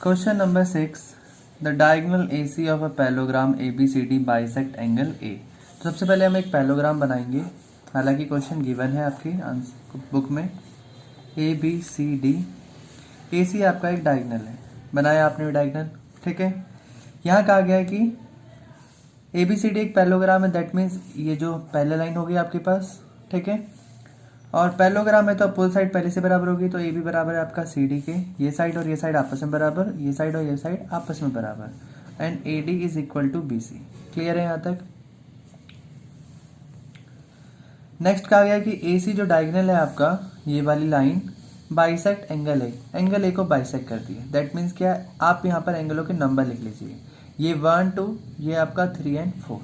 Question number 6. The diagonal AC of a parallelogram ABCD bisect angle A. तो सबसे पहले हम एक पैलोग्राम बनाएंगे। हालांकि क्वेश्चन गिवन है आपकी बुक में ABCD। AC आपका एक डायगोनल है, बनाया आपने भी डायगोनल, ठीक है। यहाँ कहा गया है कि ABCD एक पैलोग्राम है, दैट मीन्स ये जो पहले लाइन होगी आपके पास, ठीक है। और पैरेललोग्राम है तो अपोजिट साइड पहले से बराबर होगी, तो ए बी बराबर है आपका सी डी के, ये साइड और ये साइड आपस में बराबर, ये साइड और ये साइड आपस में बराबर, and A D is equal to B C. Clear है यहाँ तक। नेक्स्ट कहा गया कि ए सी जो डायगोनल है आपका, ये वाली लाइन बाइसेक्ट एंगल ए को बाइसेक्ट करती है। दैट मीन्स क्या है, आप यहाँ पर एंगलों के नंबर लिख लीजिए, ये 1 2, ये आपका 3 एंड 4।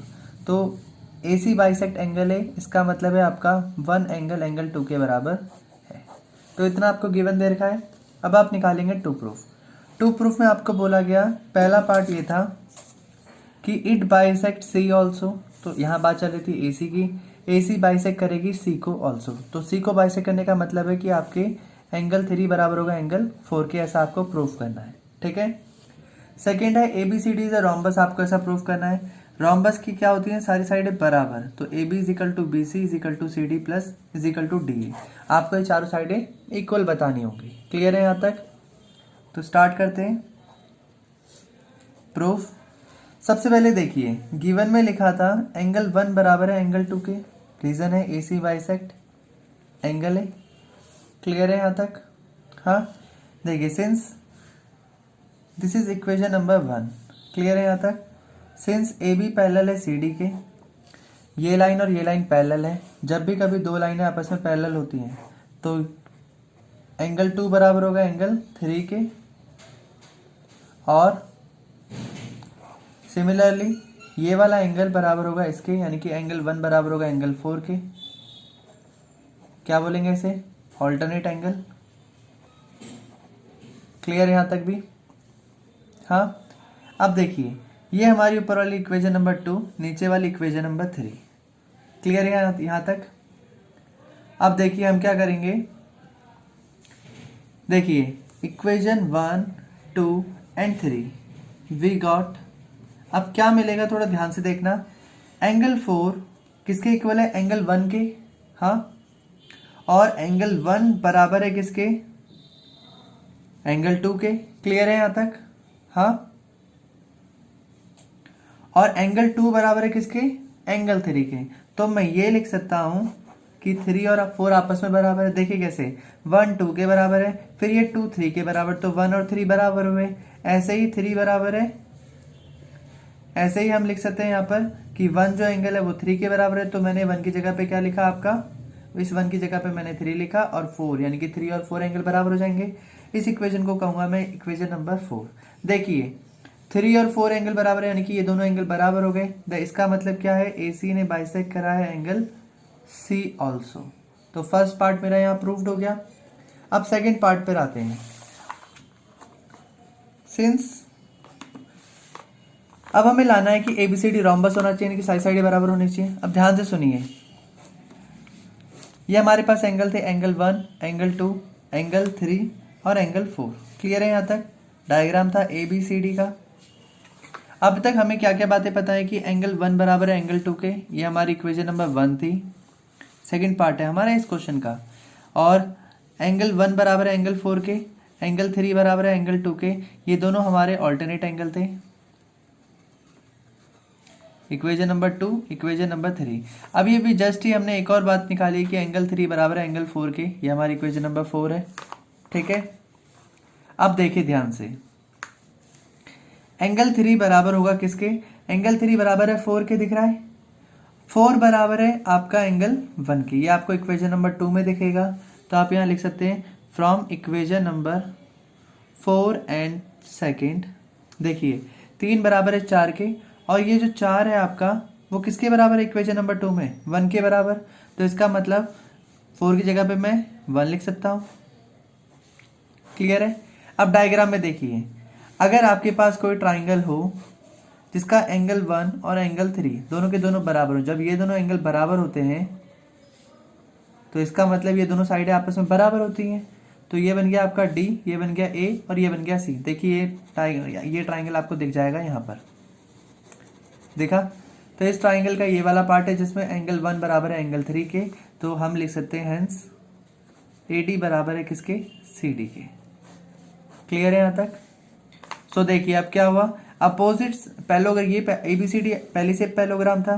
तो ए सी बाइसेक्ट एंगल है, इसका मतलब है आपका 1 एंगल 2 के बराबर है। तो इतना आपको गिवन दे रखा है। अब आप निकालेंगे टू प्रूफ में आपको बोला गया, पहला पार्ट ये था कि इट बाइसेक्ट सी ऑल्सो। तो यहाँ बात चल रही थी ए सी की, ए सी बाइसेक्ट करेगी सी को ऑल्सो। तो सी को बाइसेक्ट करने का मतलब है कि आपके एंगल 3 बराबर होगा एंगल 4 के, ऐसा आपको प्रूफ करना है, ठीक है। सेकेंड है A B C D is a rhombus, आपको ऐसा प्रूफ करना है। रोम्बस की क्या होती है, सारी साइडें बराबर, तो A B is equal to B C is equal to C D plus is equal to D A. आपको ये चारों साइडें इक्वल बतानी होंगी। क्लियर है यहाँ तक। तो स्टार्ट करते हैं प्रूफ। सबसे पहले देखिए, गिवन में लिखा था एंगल 1 बराबर है एंगल 2 के, रीजन है ए सी बाइसेक्ट एंगल है। क्लियर है यहाँ तक। हाँ देखिए, since this is equation number 1। Clear है यहाँ तक। सिंस ए बी पैरेलल है सी डी के, ये लाइन और ये लाइन पैरेलल है, जब भी कभी दो लाइनें आपस में पैरेलल होती हैं तो एंगल 2 बराबर होगा एंगल 3 के, और सिमिलरली ये वाला एंगल बराबर होगा इसके, यानी कि एंगल 1 बराबर होगा एंगल 4 के। क्या बोलेंगे इसे, ऑल्टरनेट एंगल। क्लियर यहाँ तक भी। हाँ अब देखिए, ये हमारी ऊपर वाली इक्वेशन नंबर 2, नीचे वाली इक्वेशन नंबर 3। क्लियर है यहाँ तक। अब देखिए हम क्या करेंगे, देखिए इक्वेशन 1 2 एंड 3 वी गॉट। अब क्या मिलेगा, थोड़ा ध्यान से देखना। एंगल 4 किसके इक्वल है, एंगल 1 के। हाँ, और एंगल 1 बराबर है किसके, एंगल 2 के। क्लियर है यहाँ तक। हाँ, और एंगल 2 बराबर है किसके, एंगल 3 के। तो मैं ये लिख सकता हूं कि 3 और 4 आपस में बराबर है। देखिए कैसे, 1 2 के बराबर है, फिर ये 2 3 के बराबर, तो 1 और 3 बराबर हुए। ऐसे ही 3 बराबर है, ऐसे ही हम लिख सकते हैं यहाँ पर कि 1 जो एंगल है वो 3 के बराबर है। तो मैंने 1 की जगह पे क्या लिखा आपका, इस 1 की जगह पे मैंने 3 लिखा, और 4 यानी कि 3 और 4 एंगल बराबर हो जाएंगे। इस इक्वेशन को कहूंगा मैं इक्वेशन नंबर 4। देखिए 3 और 4 एंगल बराबर है, यानी कि ये दोनों एंगल बराबर हो गए। इसका मतलब क्या है, ए सी ने बाइसेक्ट करा है एंगल सी ऑल्सो। तो फर्स्ट पार्ट मेरा यहाँ प्रूव्ड हो गया। अब सेकंड पार्ट पर आते हैं। सिंस अब हमें लाना है कि एबीसीडी रोम्बस होना चाहिए, कि साइड साइड बराबर होनी चाहिए। अब ध्यान से सुनिए, ये हमारे पास एंगल थे, एंगल 1 एंगल 2 एंगल 3 और एंगल 4। क्लियर है यहाँ तक। डायग्राम था ए बी सी डी का। अब तक हमें क्या क्या बातें पता है कि एंगल 1 बराबर है एंगल 2 के, ये हमारी इक्वेशन नंबर 1 थी। सेकंड पार्ट है हमारा इस क्वेश्चन का। और एंगल 1 बराबर है एंगल 4 के, एंगल 3 बराबर है एंगल 2 के, ये दोनों हमारे ऑल्टरनेट एंगल थे। Equation number 2 equation number 3। अब ये भी जस्ट ही हमने एक और बात निकाली कि एंगल 3 बराबर है एंगल 4 के, ये हमारी इक्वेशन नंबर 4 है, ठीक है। अब देखिए ध्यान से, एंगल 3 बराबर होगा किसके, एंगल 3 बराबर है 4 के, दिख रहा है। 4 बराबर है आपका एंगल 1 के, ये आपको इक्वेशन नंबर 2 में दिखेगा। तो आप यहाँ लिख सकते हैं from equation number 4 and second. देखिए 3 बराबर है 4 के, और ये जो 4 है आपका वो किसके बराबर है, इक्वेशन नंबर 2 में 1 के बराबर। तो इसका मतलब 4 की जगह पे मैं 1 लिख सकता हूँ। क्लियर है। अब डायग्राम में देखिए, अगर आपके पास कोई ट्राइंगल हो जिसका एंगल 1 और एंगल 3 दोनों के दोनों बराबर हो, जब ये दोनों एंगल बराबर होते हैं तो इसका मतलब ये दोनों साइडें आपस में बराबर होती हैं। तो ये बन गया आपका डी, ये बन गया ए और ये बन गया सी। देखिए ये ट्राइंगल आपको दिख जाएगा यहाँ पर, देखा। तो इस ट्राइंगल का ये वाला पार्ट है जिसमें एंगल 1 बराबर है एंगल 3 के, तो हम लिख सकते हैं हेंस ए डी बराबर है किसके, सी डी के। क्लियर है यहाँ तक। सो देखिए अब क्या हुआ, अपोजिट्स पैरेललोग्राम, ये ए बी सी डी पहले से पैरेललोग्राम था,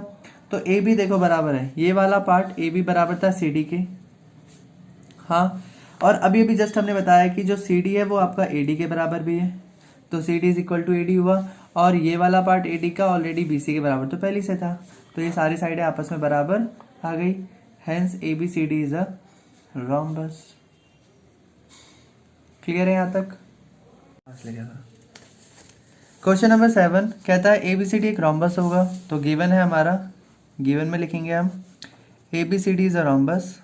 तो ए बी देखो बराबर है, ये वाला पार्ट ए बी बराबर था सी डी के। हाँ, और अभी अभी जस्ट हमने बताया कि जो सी डी है वो आपका ए डी के बराबर भी है, तो C D is equal to A D हुआ, और ये वाला पार्ट ए डी का ऑलरेडी बी सी के बराबर तो पहले से था, तो ये सारी साइडें आपस में बराबर आ गई। Hence A B C D is a rhombus. Clear है यहाँ तक। क्वेश्चन नंबर 7 कहता है ए बी सी डी एक रोम्बस होगा, तो गिवन है हमारा, गिवन में लिखेंगे हम A B C D is a rhombus.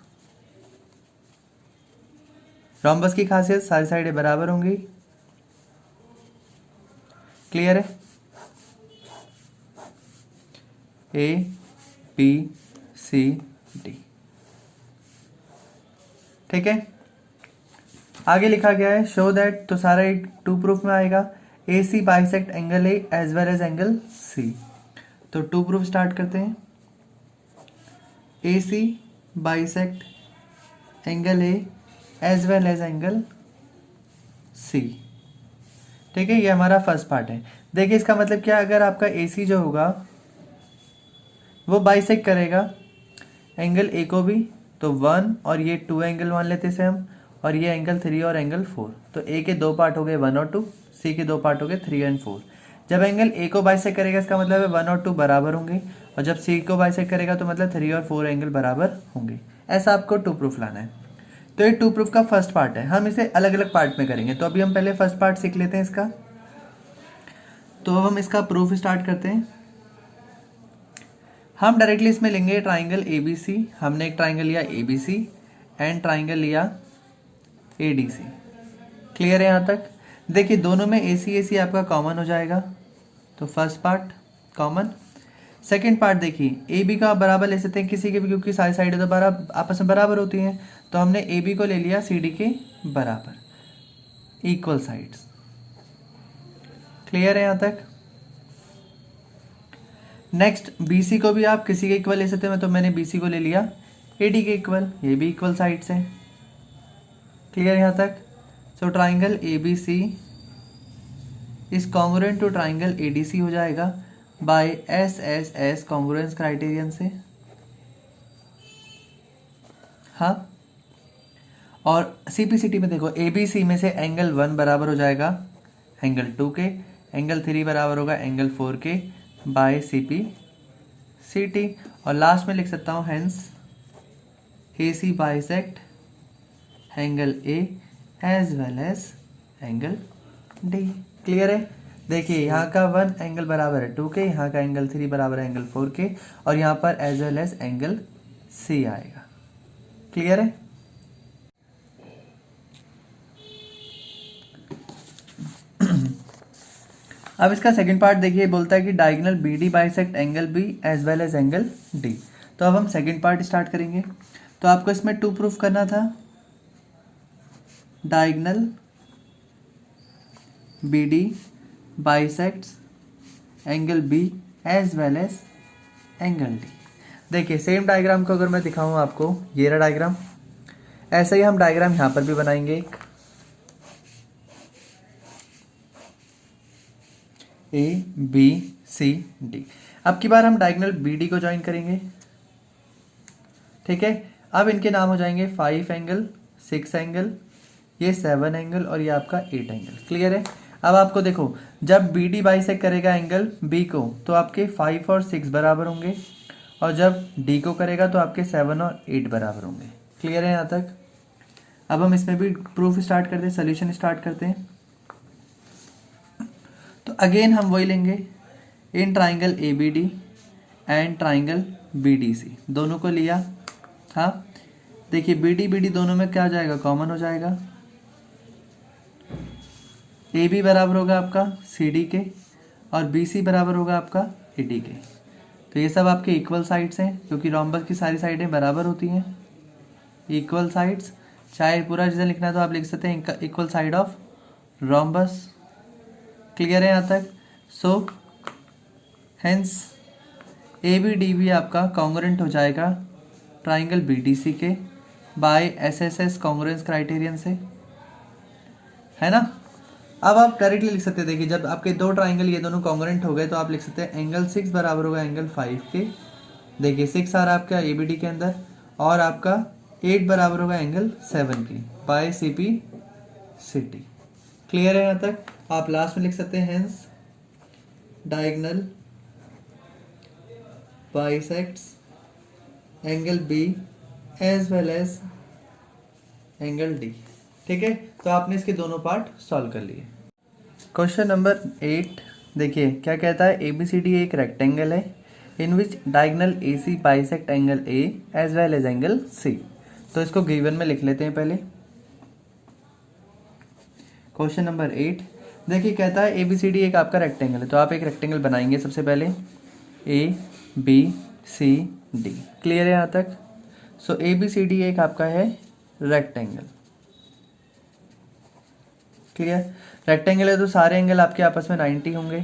Rhombus की खासियत सारी साइडें बराबर होंगी। क्लियर है। ए बी सी डी, ठीक है। आगे लिखा गया है शो दैट, तो सारा एक टू प्रूफ में आएगा, A C bisect angle A as well as angle C. तो टू प्रूफ स्टार्ट करते हैं। A C bisect angle A as well as angle C, ठीक है। ये हमारा फर्स्ट पार्ट है। देखिए इसका मतलब क्या, अगर आपका ए सी जो होगा वो बाइसेक्ट करेगा एंगल ए को भी, तो 1 और ये 2 एंगल मान लेते से हम, और ये एंगल 3 और एंगल 4, तो ए के 2 पार्ट हो गए 1 और 2, सी के 2 पार्ट हो गए 3 एंड 4। जब एंगल ए को बाइसेक्ट करेगा इसका मतलब है 1 और 2 बराबर होंगे, और जब सी को बाइसेक्ट करेगा तो मतलब 3 और 4 एंगल बराबर होंगे। ऐसा आपको टू प्रूफ लाना है। तो ये टू प्रूफ का फर्स्ट पार्ट है, हम इसे अलग अलग पार्ट में करेंगे। तो अभी हम पहले फर्स्ट पार्ट सीख लेते हैं इसका। तो अब हम इसका प्रूफ स्टार्ट करते हैं। हम डायरेक्टली इसमें लेंगे ट्राइंगल ए बी सी। हमने एक ट्राइंगल लिया A B C and triangle लिया ए डी सी। क्लियर है यहाँ तक। देखिए दोनों में ए सी आपका कॉमन हो जाएगा, तो first part common. Second part देखिए ए बी का आप बराबर ले सकते हैं किसी के भी, क्योंकि सारी साइडें तो बराबर आपस में बराबर होती हैं, तो हमने ए बी को ले लिया सी डी के बराबर, इक्वल साइड्स। क्लियर है यहाँ तक। नेक्स्ट बी सी को भी आप किसी के इक्वल ले सकते हैं, तो मैंने बी सी को ले लिया ए डी के इक्वल, ये भी इक्वल साइड्स हैं। क्लियर यहाँ तक। So triangle A B C is congruent to triangle A D C हो जाएगा by S S S congruence criterion से। हाँ, और सी पी सी टी में देखो ए बी सी में से एंगल 1 बराबर हो जाएगा एंगल 2 के, एंगल 3 बराबर होगा एंगल 4 के by C P C T, और लास्ट में लिख सकता हूँ hence A C bisect angle A as well as angle D. Clear है। देखिए यहाँ का 1 एंगल बराबर है 2 के, यहाँ का एंगल 3 बराबर है एंगल 4 के, और यहाँ पर as well as angle C आएगा। क्लियर है। अब इसका सेकंड पार्ट देखिए, बोलता है कि diagonal B D bisect angle B as well as angle D. तो अब हम सेकंड पार्ट स्टार्ट करेंगे। तो आपको इसमें टू प्रूफ करना था, diagonal B D bisects angle B as well as angle D. देखिए सेम डायग्राम को अगर मैं दिखाऊं आपको, ये रहा डायग्राम, ऐसे ही हम डायग्राम यहाँ पर भी बनाएंगे एक, ए बी सी डी। अब की बार हम डायगोनल बी डी को ज्वाइन करेंगे। ठीक है, अब इनके नाम हो जाएंगे 5 एंगल, 6 एंगल, ये 7 एंगल और ये आपका 8 एंगल। क्लियर है। अब आपको देखो, जब बी डी बाइसेक्ट करेगा एंगल बी को तो आपके 5 और 6 बराबर होंगे, और जब डी को करेगा तो आपके 7 और 8 बराबर होंगे। क्लियर है यहाँ तक। अब हम इसमें भी प्रूफ स्टार्ट करते हैं, सोल्यूशन स्टार्ट करते हैं। तो अगेन हम वही लेंगे, in triangle A B D and triangle B D C, दोनों को लिया। हाँ देखिए बी डी दोनों में क्या हो जाएगा, कॉमन हो जाएगा। ए बी बराबर होगा आपका सी डी के, और बी सी बराबर होगा आपका ए डी के। तो ये सब आपके इक्वल साइड्स हैं, क्योंकि रोम्बस की सारी साइडें बराबर होती हैं, इक्वल साइड्स। चाहे पूरा रीजन लिखना है तो आप लिख सकते हैं equal side of rhombus. Clear है यहाँ तक? So hence A B D B आपका कॉन्ग्रुएंट हो जाएगा ट्राइंगल बी डी सी के by S S S congruence criterion से, है ना। अब आप डायरेक्टली लिख सकते हैं, देखिए जब आपके दो ट्राइंगल ये दोनों कॉन्ग्रुएंट हो गए तो आप लिख सकते हैं एंगल 6 बराबर होगा एंगल 5 के। देखिए 6 आ रहा है आपका ए बी डी के अंदर, और आपका 8 बराबर होगा एंगल 7 की by C P C T. Clear है यहाँ तक? आप लास्ट में लिख सकते हैं hence diagonal bisects angle B as well as angle D. ठीक है, तो आपने इसके दोनों पार्ट सॉल्व कर लिए। क्वेश्चन नंबर 8 देखिए क्या कहता है, ए बी सी डी एक रेक्टेंगल है in which diagonal A C bisect angle A as well as angle C. तो इसको गिवन में लिख लेते हैं पहले। क्वेश्चन नंबर 8 देखिए कहता है ए बी सी डी एक आपका रेक्टेंगल है, तो आप एक रेक्टेंगल बनाएंगे सबसे पहले A B C D. Clear है यहाँ तक? सो ए बी सी डी एक आपका है रेक्टेंगल। क्लियर? रेक्टेंगल है तो सारे एंगल आपके आपस में 90 होंगे,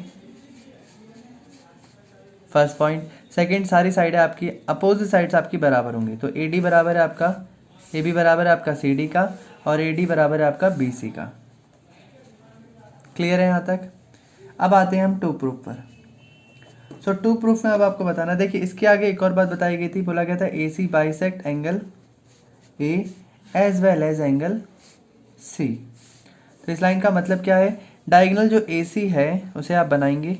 फर्स्ट पॉइंट। सेकंड, सारी साइडें आपकी अपोजिट साइड्स आपकी बराबर होंगी, तो ए डी बराबर है आपका, ए बी बराबर है आपका सी डी का, और ए डी बराबर है आपका बी सी का। क्लियर है यहाँ तक? अब आते हैं हम टू प्रूफ पर। सो टू प्रूफ में अब आपको बताना, देखिए इसके आगे एक और बात बताई गई थी, बोला गया था A C bisect angle A as well as angle C. तो इस लाइन का मतलब क्या है, डायगोनल जो ए सी है उसे आप बनाएंगे,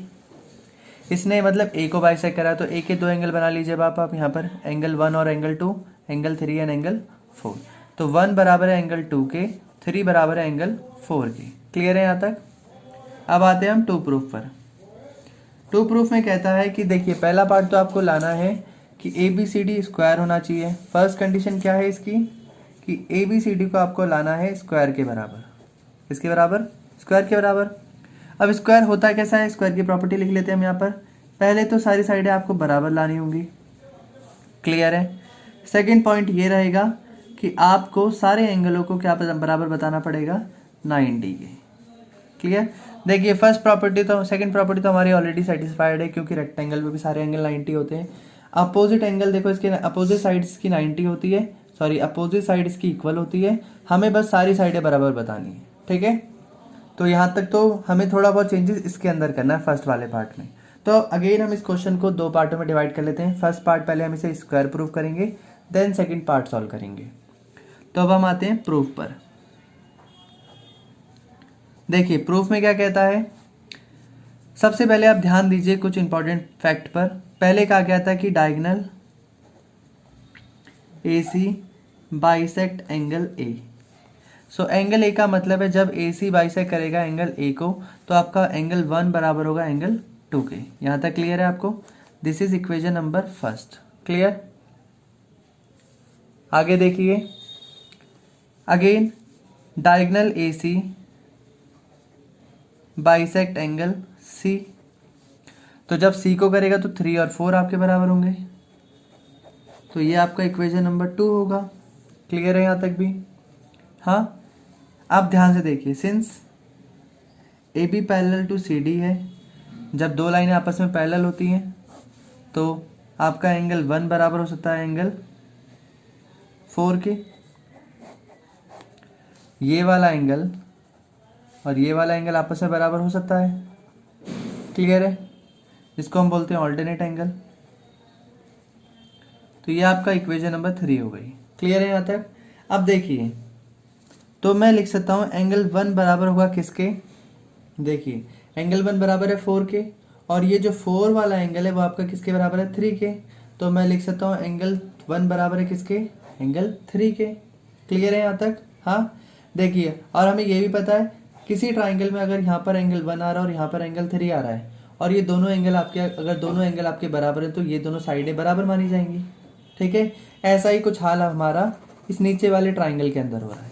इसने मतलब ए को बाइसेक्ट करा, तो ए के दो एंगल बना लीजिए आप यहाँ पर, एंगल 1 और एंगल 2, एंगल 3 एंड एंगल 4। तो 1 बराबर है एंगल 2 के, 3 बराबर है एंगल 4 के। क्लियर है यहाँ तक? अब आते हैं हम टू प्रूफ पर। टू प्रूफ में कहता है कि देखिए पहला पार्ट तो आपको लाना है कि A B C D square होना चाहिए। फर्स्ट कंडीशन क्या है इसकी, कि ए बी सी डी को आपको लाना है स्क्वायर के बराबर। किसके बराबर? स्क्वायर के बराबर। अब स्क्वायर होता कैसा है, स्क्वायर की प्रॉपर्टी लिख लेते हैं हम यहाँ पर। पहले तो सारी साइडें आपको बराबर लानी होंगी। क्लियर है? सेकंड पॉइंट ये रहेगा कि आपको सारे एंगलों को क्या बराबर बताना पड़ेगा, 90 के। क्लियर? देखिए फर्स्ट प्रॉपर्टी तो, सेकंड प्रॉपर्टी तो हमारी ऑलरेडी सेटिस्फाइड है, क्योंकि रेक्टेंगल में भी सारे एंगल 90 होते हैं। अपोजिट एंगल देखो, इसके अपोजिट साइड्स की 90 होती है, सॉरी अपोजिट साइड्स की इक्वल होती है। हमें बस सारी साइडें बराबर बतानी है। ठीक है, तो यहाँ तक तो हमें थोड़ा बहुत चेंजेस इसके अंदर करना है फर्स्ट वाले पार्ट में। तो अगेन हम इस क्वेश्चन को दो पार्टों में डिवाइड कर लेते हैं। फर्स्ट पार्ट पहले हम इसे स्क्वायर प्रूफ करेंगे, देन सेकंड पार्ट सॉल्व करेंगे। तो अब हम आते हैं प्रूफ पर। देखिए प्रूफ में क्या कहता है, सबसे पहले आप ध्यान दीजिए कुछ इंपॉर्टेंट फैक्ट पर। पहले कहा गया था कि diagonal A C bisect angle A. So angle A का मतलब है जब ए सी बाइसेक्ट करेगा एंगल ए को, तो आपका एंगल 1 बराबर होगा एंगल 2 के। यहाँ तक क्लियर है आपको? This is equation number first. Clear? आगे देखिए, again diagonal A C bisect angle C. तो जब सी को करेगा तो 3 और 4 आपके बराबर होंगे, तो ये आपका इक्वेशन नंबर 2 होगा। क्लियर है यहाँ तक भी? हाँ, आप ध्यान से देखिए, since A B parallel to C D है, जब दो लाइनें आपस में पैरेलल होती हैं तो आपका एंगल 1 बराबर हो सकता है एंगल 4 के। ये वाला एंगल और ये वाला एंगल आपस में बराबर हो सकता है। क्लियर है? इसको हम बोलते हैं ऑल्टरनेट एंगल। तो ये आपका इक्वेशन नंबर 3 हो गई। क्लियर है यहाँ तक? अब देखिए, तो मैं लिख सकता हूँ एंगल 1 बराबर होगा किसके, देखिए एंगल 1 बराबर है 4 के, और ये जो 4 वाला एंगल है वो आपका किसके बराबर है, 3 के। तो मैं लिख सकता हूँ एंगल 1 बराबर है किसके, एंगल 3 के। क्लियर है यहाँ तक? हाँ, देखिए, और हमें ये भी पता है किसी ट्राइंगल में अगर यहाँ पर एंगल 1 आ रहा है और यहाँ पर एंगल 3 आ रहा है, और ये दोनों एंगल आपके, अगर दोनों एंगल आपके बराबर है तो ये दोनों साइडें बराबर मानी जाएंगी। ठीक है, ऐसा ही कुछ हाल हमारा इस नीचे वाले ट्राइंगल के अंदर हो रहा है।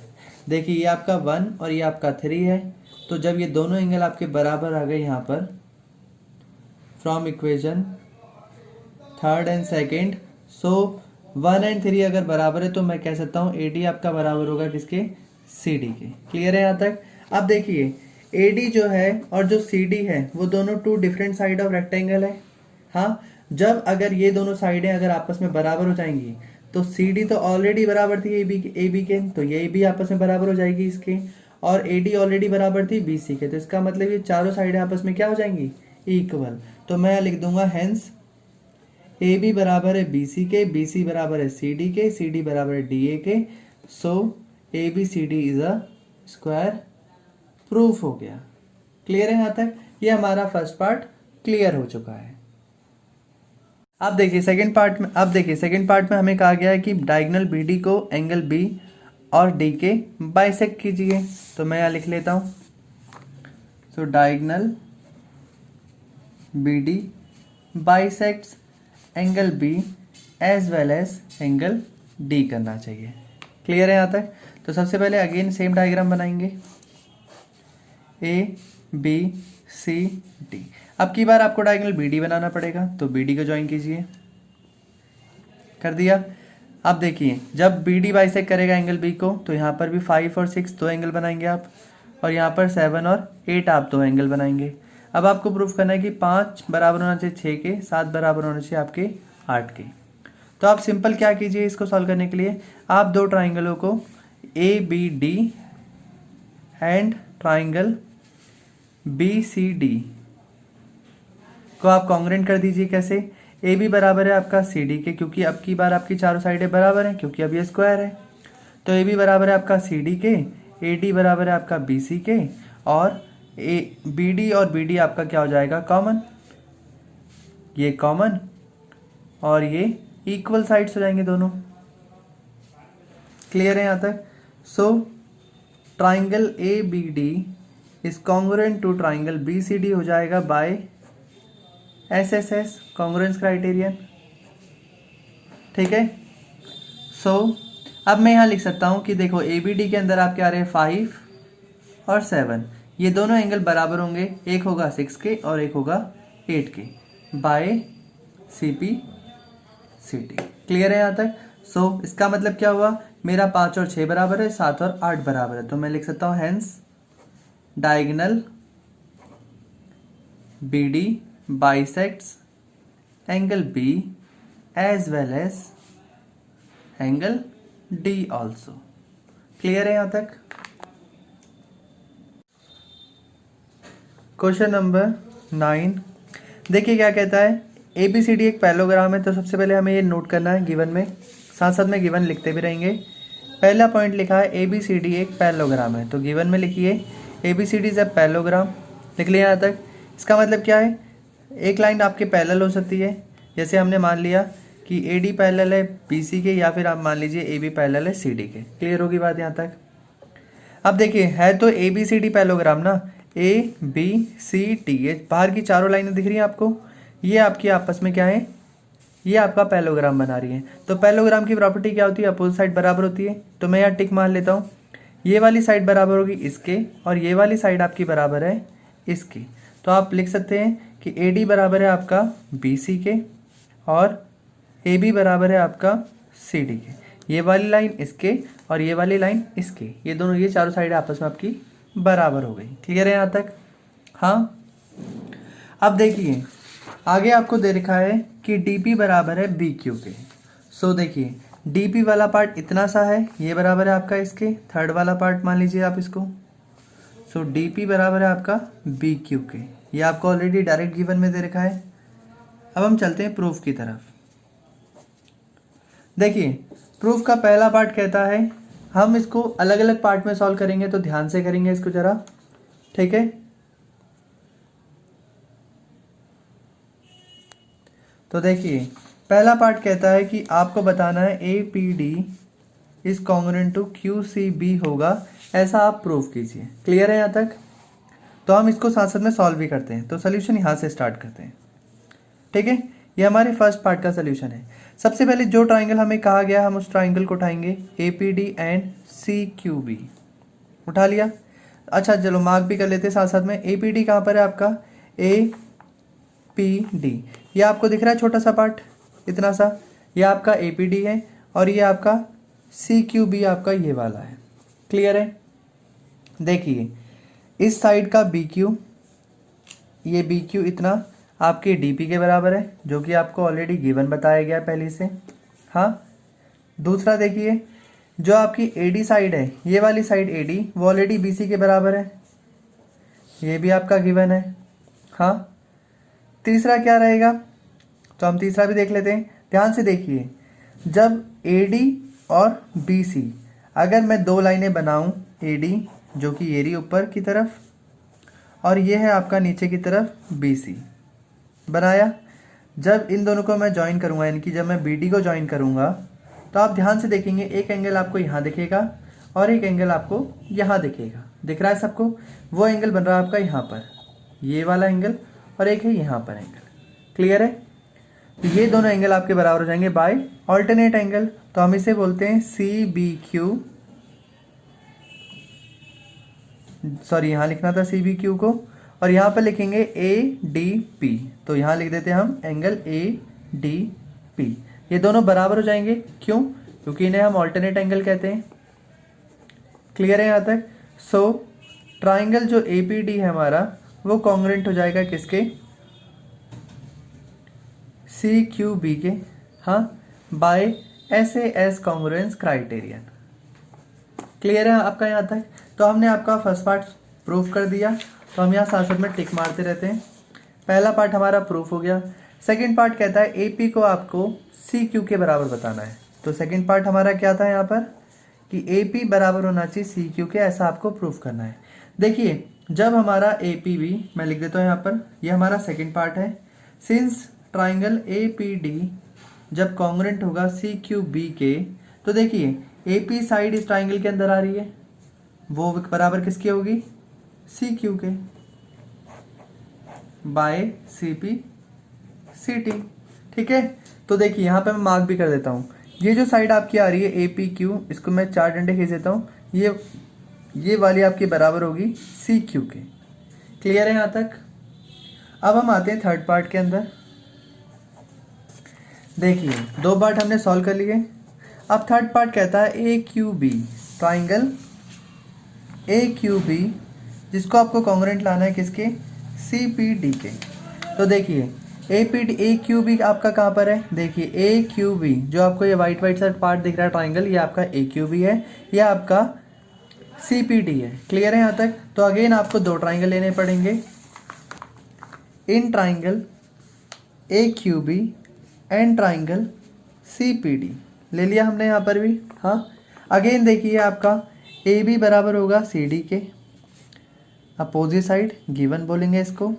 देखिए ये आपका 1 और ये आपका 3 है, तो जब ये दोनों एंगल आपके बराबर आ गए यहाँ पर, from equation third and second, so 1 and 3 अगर बराबर है तो मैं कह सकता हूँ AD आपका बराबर होगा किसके, CD के। क्लियर है यहाँ तक। अब देखिए AD जो है और जो CD है वो दोनों two different side of rectangle है। हाँ, जब अगर ये दोनों साइडें अगर आपस में बराबर हो जाएंगी तो CD तो ऑलरेडी बराबर थी AB के, तो ये भी आपस में बराबर हो जाएगी इसके, और AD ऑलरेडी बराबर थी BC के, तो इसका मतलब ये चारों साइडें आपस में क्या हो जाएंगी, इक्वल। तो मैं लिख दूंगा हेंस AB बराबर है BC के, BC बराबर है CD के, CD बराबर है DA के, सो ABCD is a square. Proof हो गया। क्लियर है यहाँ तक। ये हमारा फर्स्ट पार्ट क्लियर हो चुका है। अब देखिए सेकंड पार्ट में हमें कहा गया है कि डायगोनल BD को एंगल B और D के बाइसेक्ट कीजिए। तो मैं यहाँ लिख लेता हूँ, so diagonal BD bisects angle B as well as angle D करना चाहिए। क्लियर है यहाँ तक। तो सबसे पहले अगेन सेम डायग्राम बनाएंगे, ABCD। अब की बार आपको डायगोनल BD बनाना पड़ेगा, तो BD को ज्वाइन कीजिए। कर दिया। अब देखिए जब BD बाइसेक्ट करेगा एंगल B को तो यहाँ पर भी 5 और 6 दो एंगल बनाएंगे आप, और यहाँ पर 7 और 8 आप दो एंगल बनाएंगे। अब आपको प्रूफ करना है कि 5 बराबर होना चाहिए 6 के, 7 बराबर होना चाहिए आपके 8 के। तो आप सिंपल क्या कीजिए, इसको सॉल्व करने के लिए आप दो ट्राइंगलों को ABD एंड ट्राइंगल BCD को आप कॉन्ग्रुएंट कर दीजिए। कैसे, AB बराबर है आपका CD के, क्योंकि अब की बार आपकी चारों साइडें बराबर हैं क्योंकि अब ये स्क्वायर है। तो AB बराबर है आपका CD के, AD बराबर है आपका BC के, और BD और BD आपका क्या हो जाएगा, कॉमन। ये कॉमन और ये इक्वल साइड्स हो जाएंगे दोनों। क्लियर है यहाँ तक। So triangle ABD is congruent to triangle BCD हो जाएगा बाय SSS कॉन्ग्रुएंस क्राइटेरियन। ठीक है। सो अब मैं यहाँ लिख सकता हूँ कि देखो ABD के अंदर आप क्या आ रहे हैं 5 और 7, ये दोनों एंगल बराबर होंगे, एक होगा 6 के और एक होगा 8 के, बाय CPCD। क्लियर है यहाँ तक। सो इसका मतलब क्या हुआ, मेरा 5 और 6 बराबर है, 7 और 8 बराबर है, तो मैं लिख सकता हूँ hence diagonal BD bisects angle B as well as angle D also. Clear है यहाँ तक। क्वेश्चन नंबर 9 देखिए क्या कहता है, ABCD एक पैरेललोग्राम है। तो सबसे पहले हमें ये नोट करना है गिवन में, साथ साथ में गिवन लिखते भी रहेंगे। पहला पॉइंट लिखा है ABCD एक पैरेललोग्राम है, तो गिवन में लिखिए ABCD इज अ पैरेललोग्राम। लिख लिया यहाँ तक। इसका मतलब क्या है, एक लाइन आपके पैरेलल हो सकती है, जैसे हमने मान लिया कि AD पैरेलल है BC के, या फिर आप मान लीजिए AB पैरेलल है CD के। क्लियर होगी बात यहाँ तक। अब देखिए है तो ABCD पैरेललोग्राम ना, ABCD, ये बाहर की चारों लाइनें दिख रही हैं आपको, ये आपकी आपस में क्या है, ये आपका पैरेललोग्राम बना रही है। तो पैरेललोग्राम की प्रॉपर्टी क्या होती है, अपोजिट साइड बराबर होती है। तो मैं यहाँ टिक मान लेता हूँ, ये वाली साइड बराबर होगी इसके और ये वाली साइड आपकी बराबर है इसकी। तो आप लिख सकते हैं कि AD बराबर है आपका BC के और AB बराबर है आपका CD के। ये वाली लाइन इसके और ये वाली लाइन इसके, ये दोनों, ये चारों साइड आपस में आपकी बराबर हो गई। क्लियर है यहाँ तक। हाँ, अब देखिए आगे आपको दे रखा है कि DP बराबर है BQ के। सो देखिए DP वाला पार्ट इतना सा है, ये बराबर है आपका इसके, थर्ड वाला पार्ट मान लीजिए आप इसको। सो DP बराबर है आपका BQ के, ये आपको ऑलरेडी डायरेक्ट गिवन में दे रखा है। अब हम चलते हैं प्रूफ की तरफ। देखिए प्रूफ का पहला पार्ट कहता है, हम इसको अलग अलग पार्ट में सॉल्व करेंगे, तो ध्यान से करेंगे इसको जरा। ठीक है, तो देखिए पहला पार्ट कहता है कि आपको बताना है APD is congruent to QCB होगा, ऐसा आप प्रूफ कीजिए। क्लियर है यहाँ तक। तो हम इसको साथ साथ में सॉल्व भी करते हैं, तो सोल्यूशन यहाँ से स्टार्ट करते हैं। ठीक है, ये हमारे फर्स्ट पार्ट का सोल्यूशन है। सबसे पहले जो ट्राइंगल हमें कहा गया हम उस ट्राइंगल को उठाएंगे, APD एंड CQB उठा लिया। अच्छा चलो मार्क भी कर लेते हैं साथ साथ में। APD कहाँ पर है आपका, APD, ये आपको दिख रहा है छोटा सा पार्ट इतना सा, ये आपका APD है और ये आपका CQB आपका ये वाला है। क्लियर है? देखिए इस साइड का BQ, ये BQ इतना आपके DP के बराबर है, जो कि आपको ऑलरेडी गिवन बताया गया पहले से। हाँ, दूसरा देखिए जो आपकी AD साइड है, ये वाली साइड AD वो ऑलरेडी BC के बराबर है, ये भी आपका गिवन है। हाँ, तीसरा क्या रहेगा, तो हम तीसरा भी देख लेते हैं। ध्यान से देखिए, जब AD और BC अगर मैं दो लाइनें बनाऊं, AD जो कि ये रही ऊपर की तरफ और ये है आपका नीचे की तरफ BC बनाया, जब इन दोनों को मैं ज्वाइन करूंगा, यानी कि जब मैं BD को ज्वाइन करूंगा, तो आप ध्यान से देखेंगे एक एंगल आपको यहाँ दिखेगा और एक एंगल आपको यहाँ दिखेगा। दिख रहा है सबको? वो एंगल बन रहा है आपका यहाँ पर, ये वाला एंगल, और एक है यहाँ पर एंगल। क्लियर है? तो ये दोनों एंगल आपके बराबर हो जाएंगे बाय ऑल्टरनेट एंगल। तो हम इसे बोलते हैं CBQ, सॉरी यहाँ लिखना था CBQ को, और यहाँ पर लिखेंगे ADP, तो यहाँ लिख देते हैं हम एंगल ADP। ये दोनों बराबर हो जाएंगे, क्यों? क्योंकि इन्हें हम ऑल्टरनेट एंगल कहते हैं। क्लियर है यहाँ तक? सो ट्राइंगल जो APD है हमारा वो कॉन्ग्रुएंट हो जाएगा किसके? CQB के। हाँ, by SAS congruence criterion. Clear है आपका यहाँ तक? तो हमने आपका फर्स्ट पार्ट प्रूफ कर दिया, तो हम यहाँ साथ साथ में टिक मारते रहते हैं। पहला पार्ट हमारा प्रूफ हो गया। सेकंड पार्ट कहता है AP को आपको CQ के बराबर बताना है। तो सेकंड पार्ट हमारा क्या था यहाँ पर कि AP बराबर होना चाहिए CQ के, ऐसा आपको प्रूफ करना है। देखिए जब हमारा APB, मैं लिख देता हूँ यहाँ पर, ये हमारा सेकंड पार्ट है। सिंस ट्राइंगल APD जब कॉन्ग्रुएंट होगा CQB के, तो देखिए AP साइड इस ट्राइंगल के अंदर आ रही है, वो बराबर किसकी होगी? CQ के बाय CP/CT। ठीक है, तो देखिए यहाँ पे मैं मार्क भी कर देता हूँ। ये जो साइड आपकी आ रही है APQ, इसको मैं 4 डंडे खींच देता हूँ, ये वाली आपकी बराबर होगी CQ के। क्लियर है यहाँ तक? अब हम आते हैं थर्ड पार्ट के अंदर। देखिए दो पार्ट हमने सॉल्व कर लिए। अब थर्ड पार्ट कहता है AQB, ट्राइंगल AQB जिसको आपको कॉन्ग्रुएंट लाना है किसके? CPD के। तो देखिए AQB आपका कहाँ पर है? देखिए AQB जो आपको ये वाइट सा पार्ट दिख रहा है ट्राइंगल, ये आपका AQB है, ये आपका CPD है। क्लियर है यहाँ तक? तो अगेन आपको दो ट्राइंगल लेने पड़ेंगे, in triangle AQB and triangle CPD ले लिया हमने यहाँ पर भी। हाँ, अगेन देखिए आपका AB बराबर होगा CD के, अपोजिट साइड गिवन बोलेंगे इसको।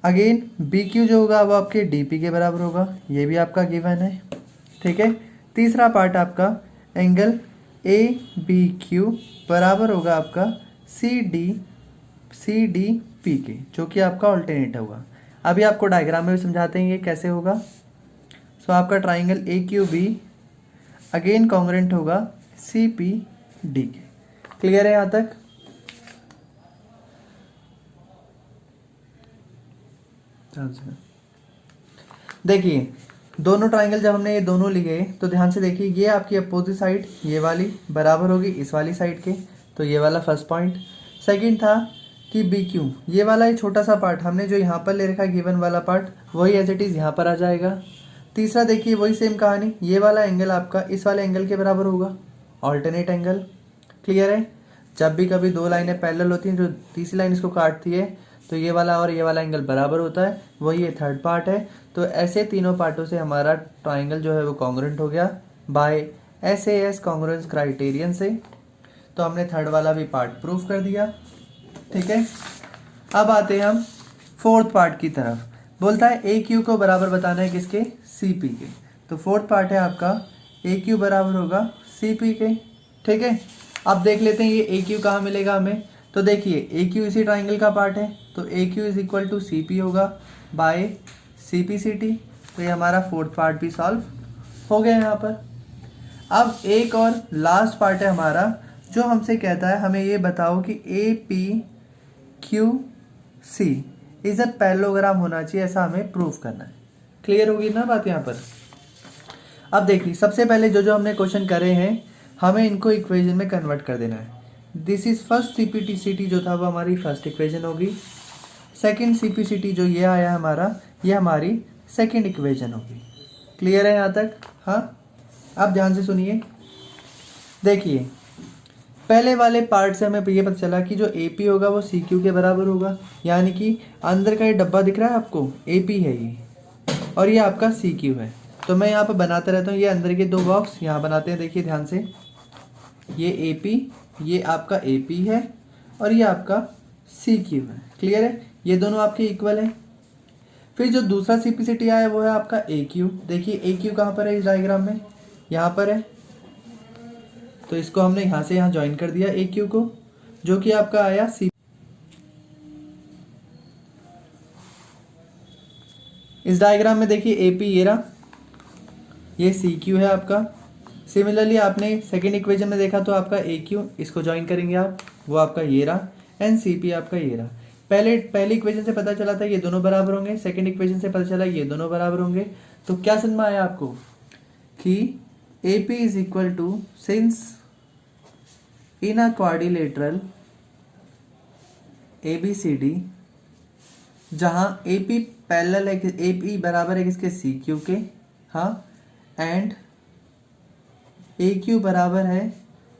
अगेन BQ जो होगा वो आपके DP के बराबर होगा, ये भी आपका गिवन है। ठीक है, तीसरा पार्ट आपका एंगल ABQ बराबर होगा आपका CDP के, जो कि आपका ऑल्टरनेट होगा। अभी आपको डायग्राम में भी समझाते हैं ये कैसे होगा। सो आपका ट्राइंगल AQB अगेन कॉन्ग्रुएंट होगा CPD के। क्लियर है यहाँ तक? देखिए दोनों ट्राइंगल जब हमने ये दोनों लिए, तो ध्यान से देखिए ये आपकी अपोजिट साइड ये वाली बराबर होगी इस वाली साइड के, तो ये वाला फर्स्ट पॉइंट। सेकंड था कि BQ, ये वाला एक छोटा सा पार्ट हमने जो यहाँ पर ले रखा गिवन वाला पार्ट, वही एज इट इज़ यहाँ पर आ जाएगा। तीसरा देखिए वही सेम कहानी, ये वाला एंगल आपका इस वाले एंगल के बराबर होगा, ऑल्टरनेट एंगल। क्लियर है? जब भी कभी दो लाइनें पैरेलल होती हैं, जो तीसरी लाइन इसको काटती है, तो ये वाला और ये वाला एंगल बराबर होता है, वही ये थर्ड पार्ट है। तो ऐसे तीनों पार्टों से हमारा ट्राइंगल जो है वो कॉन्ग्रुएंट हो गया बाय SAS कॉन्ग्रुएंस क्राइटेरियन से। तो हमने थर्ड वाला भी पार्ट प्रूफ कर दिया। ठीक है, अब आते हैं हम फोर्थ पार्ट की तरफ। बोलता है AQ को बराबर बताना है किसके? CP के। तो फोर्थ पार्ट है आपका AQ बराबर होगा CP के। ठीक है, अब देख लेते हैं ये AQ कहाँ मिलेगा हमें। तो देखिए AQ इसी ट्राइंगल का पार्ट है, तो AQ is equal to CP होगा बाय CP/CT। तो ये हमारा फोर्थ पार्ट भी सॉल्व हो गया यहाँ पर। अब एक और लास्ट पार्ट है हमारा, जो हमसे कहता है हमें ये बताओ कि APQC इज अ पैरेललोग्राम होना चाहिए, ऐसा हमें प्रूफ करना है। क्लियर होगी ना बात यहाँ पर? अब देखिए सबसे पहले जो जो हमने क्वेश्चन करे हैं हमें इनको इक्वेशन में कन्वर्ट कर देना है। दिस इज फर्स्ट सीपीसीटी जो था वो हमारी फर्स्ट इक्वेशन होगी। सेकंड सीपीसीटी जो ये आया हमारा, ये हमारी सेकंड इक्वेशन होगी। क्लियर है यहाँ तक? हाँ, अब ध्यान से सुनिए। देखिए पहले वाले पार्ट से हमें ये पता चला कि जो ए पी होगा वो सी क्यू के बराबर होगा, यानी कि अंदर का ये डब्बा दिख रहा है आपको, ए पी है ये और ये आपका सी क्यू है। तो मैं यहाँ पर बनाते रहता हूँ, ये अंदर के दो बॉक्स यहाँ बनाते हैं। देखिए ध्यान से, ये ए पी, ये आपका ए पी है और ये आपका सी क्यू है। क्लियर है? ये दोनों आपके इक्वल है। फिर जो दूसरा सी पी सी टी आया वो है आपका ए क्यू। देखिए ए क्यू कहाँ पर है इस डायग्राम में, यहाँ पर है। तो इसको हमने यहाँ से यहाँ ज्वाइन कर दिया ए क्यू को, जो कि आपका आया सी। इस डायग्राम में देखिए ए पी ये रहा, ये सी क्यू है आपका। सिमिलरली आपने सेकेंड इक्वेशन में देखा तो आपका ए क्यू, इसको ज्वाइन करेंगे आप, वो आपका ये रहा, एंड सी पी आपका ये रहा। पहली इक्वेशन से पता चला था ये दोनों बराबर होंगे, सेकेंड इक्वेशन से पता चला ये दोनों बराबर होंगे। तो क्या समझ में आया आपको कि A P is equal to, since in a quadrilateral ABCD जहाँ AP पैरेलल है, AP बराबर है किसके, CQ के, हाँ, एंड AQ बराबर है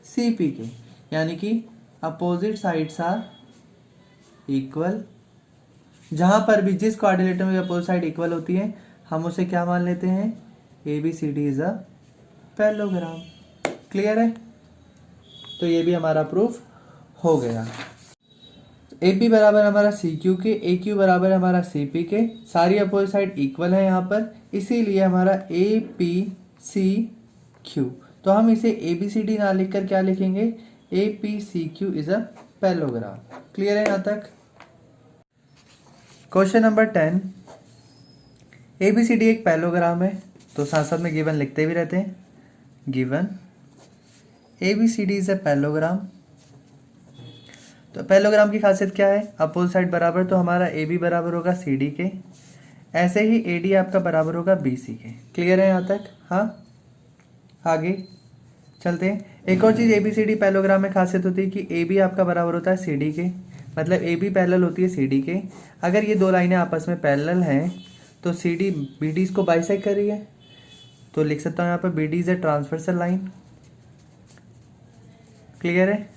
CP के, यानी कि अपोजिट साइड्स आर इक्वल। जहाँ पर भी जिस क्वाड्रिलेटरल में अपोजिट साइड इक्वल होती है हम उसे क्या मान लेते हैं, ABCD is a parallelogram. Clear है? तो ये भी हमारा प्रूफ हो गया। ए पी बराबर हमारा सी क्यू के, ए क्यू बराबर हमारा सी पी के, सारी अपोजिट साइड इक्वल है यहाँ पर, इसीलिए हमारा ए पी सी क्यू। तो हम इसे ए बी सी डी ना लिखकर क्या लिखेंगे, A P C Q is a parallelogram. Clear है यहाँ तक? Question number 10, A B C D एक पैरेललोग्राम है, तो साथ साथ में गिवन लिखते भी रहते हैं। Given ABCD is a parallelogram. तो पैरेललोग्राम की खासियत क्या है, अपोजिट साइड बराबर, तो हमारा AB बराबर होगा CD के, ऐसे ही AD आपका बराबर होगा BC के। क्लियर है यहाँ तक? हाँ, आगे चलते हैं। एक और चीज़ ABCD पैरेललोग्राम में खासियत होती है कि AB आपका बराबर होता है CD के, मतलब AB पैरेलल होती है CD के। अगर ये दो लाइनें आपस में पैरेलल हैं तो CD BD को बाइसेक्ट कर रही है, तो लिख सकता हूँ यहाँ पर BD is a transversal line. Clear है?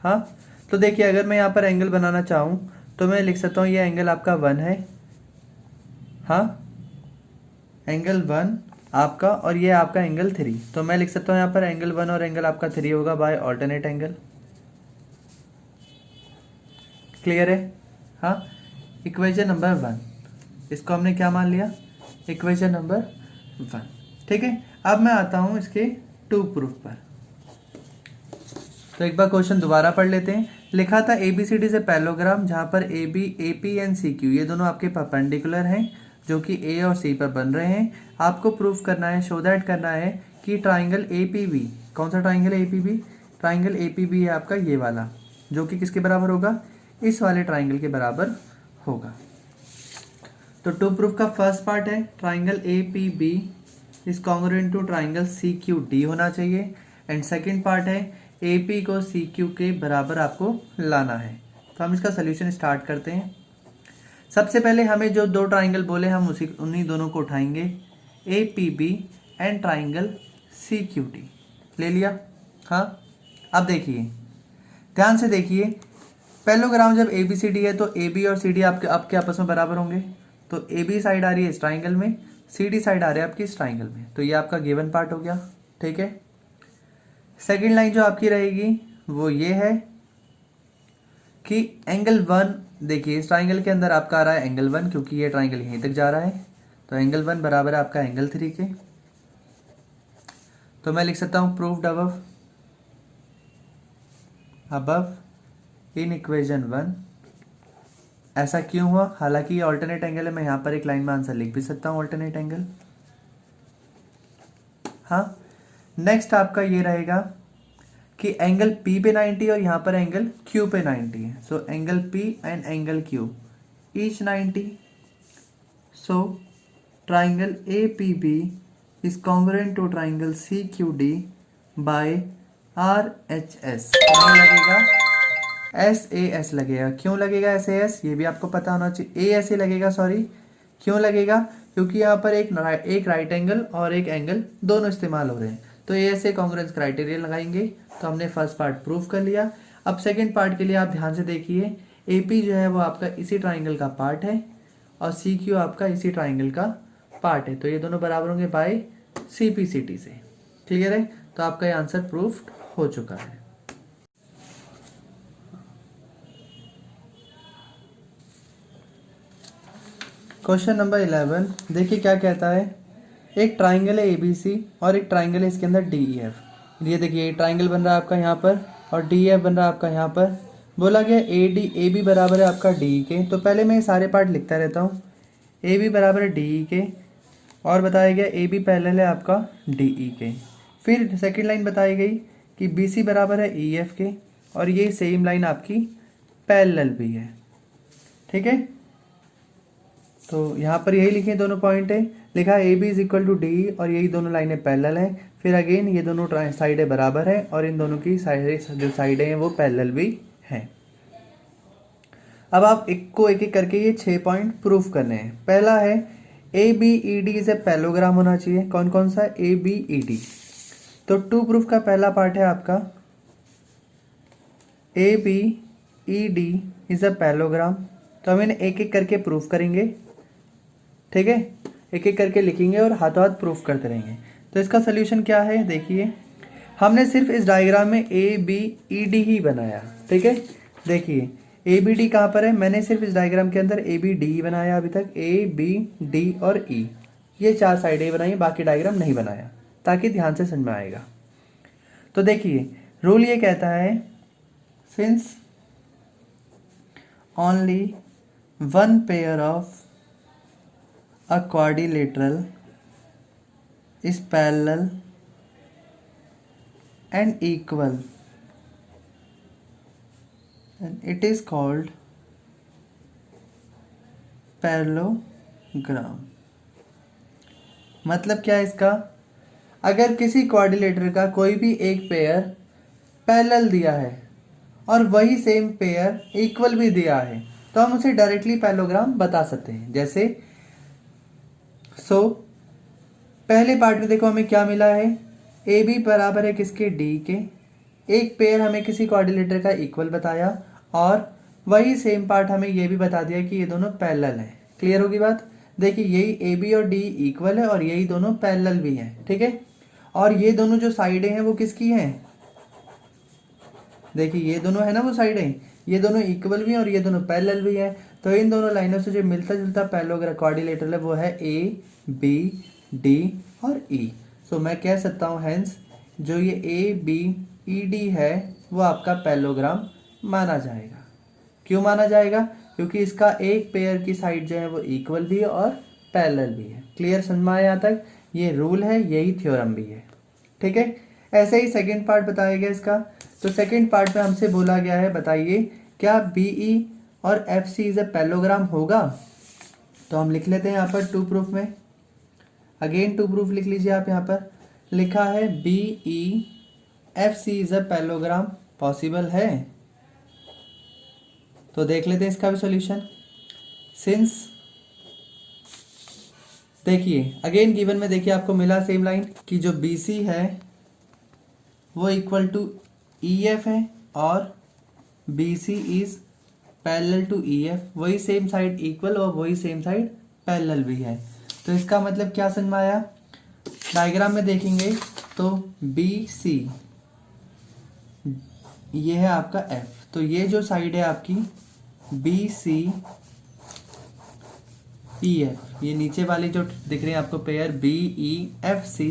हाँ, तो देखिए अगर मैं यहाँ पर एंगल बनाना चाहूँ तो मैं लिख सकता हूँ ये एंगल आपका 1 है, हाँ, एंगल 1 आपका, और ये आपका एंगल 3। तो मैं लिख सकता हूँ यहाँ पर एंगल 1 और एंगल आपका 3 होगा बाय ऑल्टरनेट एंगल। क्लियर है? हाँ, इक्वेशन नंबर 1, इसको हमने क्या मान लिया, इक्वेशन नंबर 1। ठीक है, अब मैं आता हूँ इसके 2 प्रूफ पर। तो एक बार क्वेश्चन दोबारा पढ़ लेते हैं। लिखा था ABCD से पैरेललोग्राम जहाँ पर AB, AP एंड CQ ये दोनों आपके परपेंडिकुलर हैं, जो कि A और C पर बन रहे हैं। आपको प्रूफ करना है, शो दैट करना है कि ट्राइंगल APB, कौन सा ट्राइंगल है APB, ट्राइंगल APB है आपका ये वाला, जो कि किसके बराबर होगा, इस वाले ट्राइंगल के बराबर होगा। तो 2 प्रूफ का फर्स्ट पार्ट है triangle APB is congruent to triangle CQD होना चाहिए, एंड सेकेंड पार्ट है AP को CQ के बराबर आपको लाना है। तो हम इसका सोल्यूशन स्टार्ट करते हैं। सबसे पहले हमें जो 2 ट्राइंगल बोले हम उन्हीं दोनों को उठाएंगे, APB एंड ट्राइंगल CQD। ले लिया? हाँ, अब देखिए ध्यान से देखिए, पैरेललोग्राम जब ABCD है तो AB और CD आपके आपस में बराबर होंगे। तो AB साइड आ रही है इस ट्राइंगल में, CD साइड आ रही है आपकी इस ट्राइंगल में, तो ये आपका गिवन पार्ट हो गया। ठीक है, सेकेंड लाइन जो आपकी रहेगी वो ये है कि एंगल 1, देखिए इस ट्राइंगल के अंदर आपका आ रहा है एंगल 1, क्योंकि ये ट्राइंगल यहीं तक जा रहा है, तो एंगल 1 बराबर है आपका एंगल 3 के। तो मैं लिख सकता हूँ प्रूव्ड अबव इन इक्वेशन 1। ऐसा क्यों हुआ, हालांकि ये ऑल्टरनेट एंगल है, मैं यहाँ पर एक लाइन में आंसर लिख भी सकता हूँ ऑल्टरनेट एंगल। हाँ, नेक्स्ट आपका ये रहेगा कि एंगल P पे 90 और यहाँ पर एंगल Q पे 90 है। So angle P and angle Q each 90। So triangle APB is congruent to triangle CQD by RHS। कितना लगेगा? SAS लगेगा। क्यों लगेगा SAS? ये भी आपको पता होना चाहिए। ASA लगेगा, सॉरी। क्यों लगेगा? क्योंकि यहाँ पर एक राइट एंगल और एक एंगल दोनों इस्तेमाल हो रहे हैं, तो ASA कॉन्ग्रुएंस क्राइटेरिया लगाएंगे। तो हमने फर्स्ट पार्ट प्रूव कर लिया। अब सेकेंड पार्ट के लिए आप ध्यान से देखिए, AP जो है वो आपका इसी ट्राइंगल का पार्ट है और CQ आपका इसी ट्राइंगल का पार्ट है, तो ये दोनों बराबर होंगे बाय CPCT से। क्लियर है? तो आपका ये आंसर प्रूफ्ड हो चुका है। क्वेश्चन नंबर 11 देखिए क्या कहता है। एक ट्राइंगल है ABC और एक ट्राइंगल है इसके अंदर DEF। ये देखिए ट्राइंगल बन रहा है आपका यहाँ पर और DEF बन रहा है आपका यहाँ पर। बोला गया AB बराबर है आपका DE के। तो पहले मैं ये सारे पार्ट लिखता रहता हूँ। AB बराबर है DE के और बताया गया AB पैरेलल है आपका DE के। फिर सेकेंड लाइन बताई गई कि BC बराबर है EF के और ये सेम लाइन आपकी पैरेलल भी है। ठीक है, तो यहाँ पर यही लिखे दोनों पॉइंट है। लिखा AB is equal to DE और यही दोनों लाइनें पैरेलल है। फिर अगेन ये दोनों साइडें बराबर है और इन दोनों की जो साइडें हैं वो पैरेलल भी हैं। अब आप एक एक करके ये 6 पॉइंट प्रूफ करने हैं। पहला है ABED इज ए पैरेललोग्राम होना चाहिए। कौन कौन सा? ABED। तो टू प्रूफ का पहला पार्ट है आपका ABED इज अ पैरेललोग्राम। तो हम इन्हें एक एक करके प्रूफ करेंगे। ठीक है, एक एक करके लिखेंगे और हाथों हाथ प्रूफ करते रहेंगे। तो इसका सोल्यूशन क्या है? देखिए, हमने सिर्फ इस डायग्राम में ABED ही बनाया। ठीक है, देखिए ABD कहाँ पर है? मैंने सिर्फ इस डायग्राम के अंदर ABD ही बनाया अभी तक। ABD और E ये 4 साइडें बनाई, बाकी डायग्राम नहीं बनाया, ताकि ध्यान से समझ में आएगा। तो देखिए रूल ये कहता है, since only one pair of a quadrilateral is parallel and equal and it is called parallelogram. मतलब क्या है इसका? अगर किसी क्वाड्रिलेटरल का कोई भी एक पेयर पैरेलल दिया है और वही सेम पेयर इक्वल भी दिया है, तो हम उसे डायरेक्टली पैरेललोग्राम बता सकते हैं। जैसे पहले पार्ट में देखो हमें क्या मिला है? AB बराबर है किसके? D के। एक पेयर हमें किसी क्वाड्रिलेटर का इक्वल बताया और वही सेम पार्ट हमें ये भी बता दिया कि ये दोनों पैरेलल हैं। क्लियर होगी बात? देखिए यही AB और D इक्वल है और यही दोनों पैरेलल भी हैं। ठीक है, और ये दोनों जो साइडें हैं वो किसकी हैं? देखिए ये दोनों है ना वो साइडें, ये दोनों इक्वल भी हैं और ये दोनों पैरेलल भी हैं। तो इन दोनों लाइनों से जो मिलता जुलता पैरेललोग्राम क्वाड्रिलेटरल है वो है ABD और E। सो मैं कह सकता हूँ हेंस जो ये ABED है वो आपका पैरेललोग्राम माना जाएगा। क्यों माना जाएगा? क्योंकि इसका एक पेयर की साइड जो है वो इक्वल भी है और पैरेलल भी है। क्लियर समझ में आया यहाँ तक? ये रूल है, यही थ्योरम भी है। ठीक है, ऐसे ही सेकेंड पार्ट बताया गया इसका। तो सेकेंड पार्ट में हमसे बोला गया है, बताइए क्या BE और FC इज अ पैरेललोग्राम होगा? तो हम लिख लेते हैं यहाँ पर टू प्रूफ में। अगेन टू प्रूफ लिख लीजिए आप। यहाँ पर लिखा है BEFC is a parallelogram. Possible है? तो देख लेते हैं इसका भी सॉल्यूशन। सिंस देखिए अगेन गिवन में देखिए आपको मिला सेम लाइन कि जो BC है वो इक्वल टू EF है और BC is parallel to EF। वही सेम साइड इक्वल और वही सेम साइड पैरेलल भी है। तो इसका मतलब क्या समझ में आया? डायग्राम में देखेंगे तो BC ये है आपका F, तो ये जो साइड है आपकी BC EF, ये नीचे वाली जो दिख रही है आपको पेयर BEFC,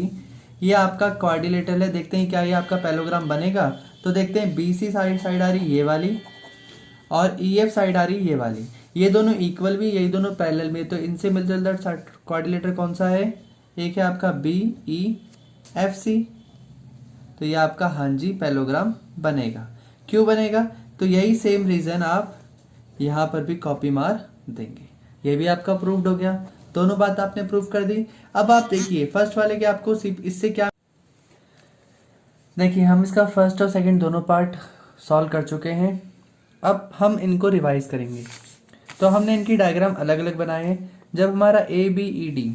ये आपका क्वाड्रिलेटरल है। देखते हैं क्या ये आपका पैरेललोग्राम बनेगा। तो देखते हैं BC साइड आ रही ये वाली और EF साइड आ रही ये वाली। ये दोनों इक्वल भी, यही दोनों पैरेलल में, तो इनसे मिलजुलता क्वाड्रिलेटर कौन सा है? एक है आपका BEFC। तो ये आपका हाँ जी पैरेललोग्राम बनेगा। क्यों बनेगा? तो यही सेम रीज़न आप यहाँ पर भी कॉपी मार देंगे। ये भी आपका प्रूव्ड हो गया। तो दोनों बात आपने प्रूव कर दी। अब आप देखिए फर्स्ट वाले के आपको इससे क्या, देखिए हम इसका फर्स्ट और सेकंड दोनों पार्ट सॉल्व कर चुके हैं। अब हम इनको रिवाइज करेंगे। तो हमने इनकी डायग्राम अलग अलग बनाए हैं। जब हमारा ए बी ई डी,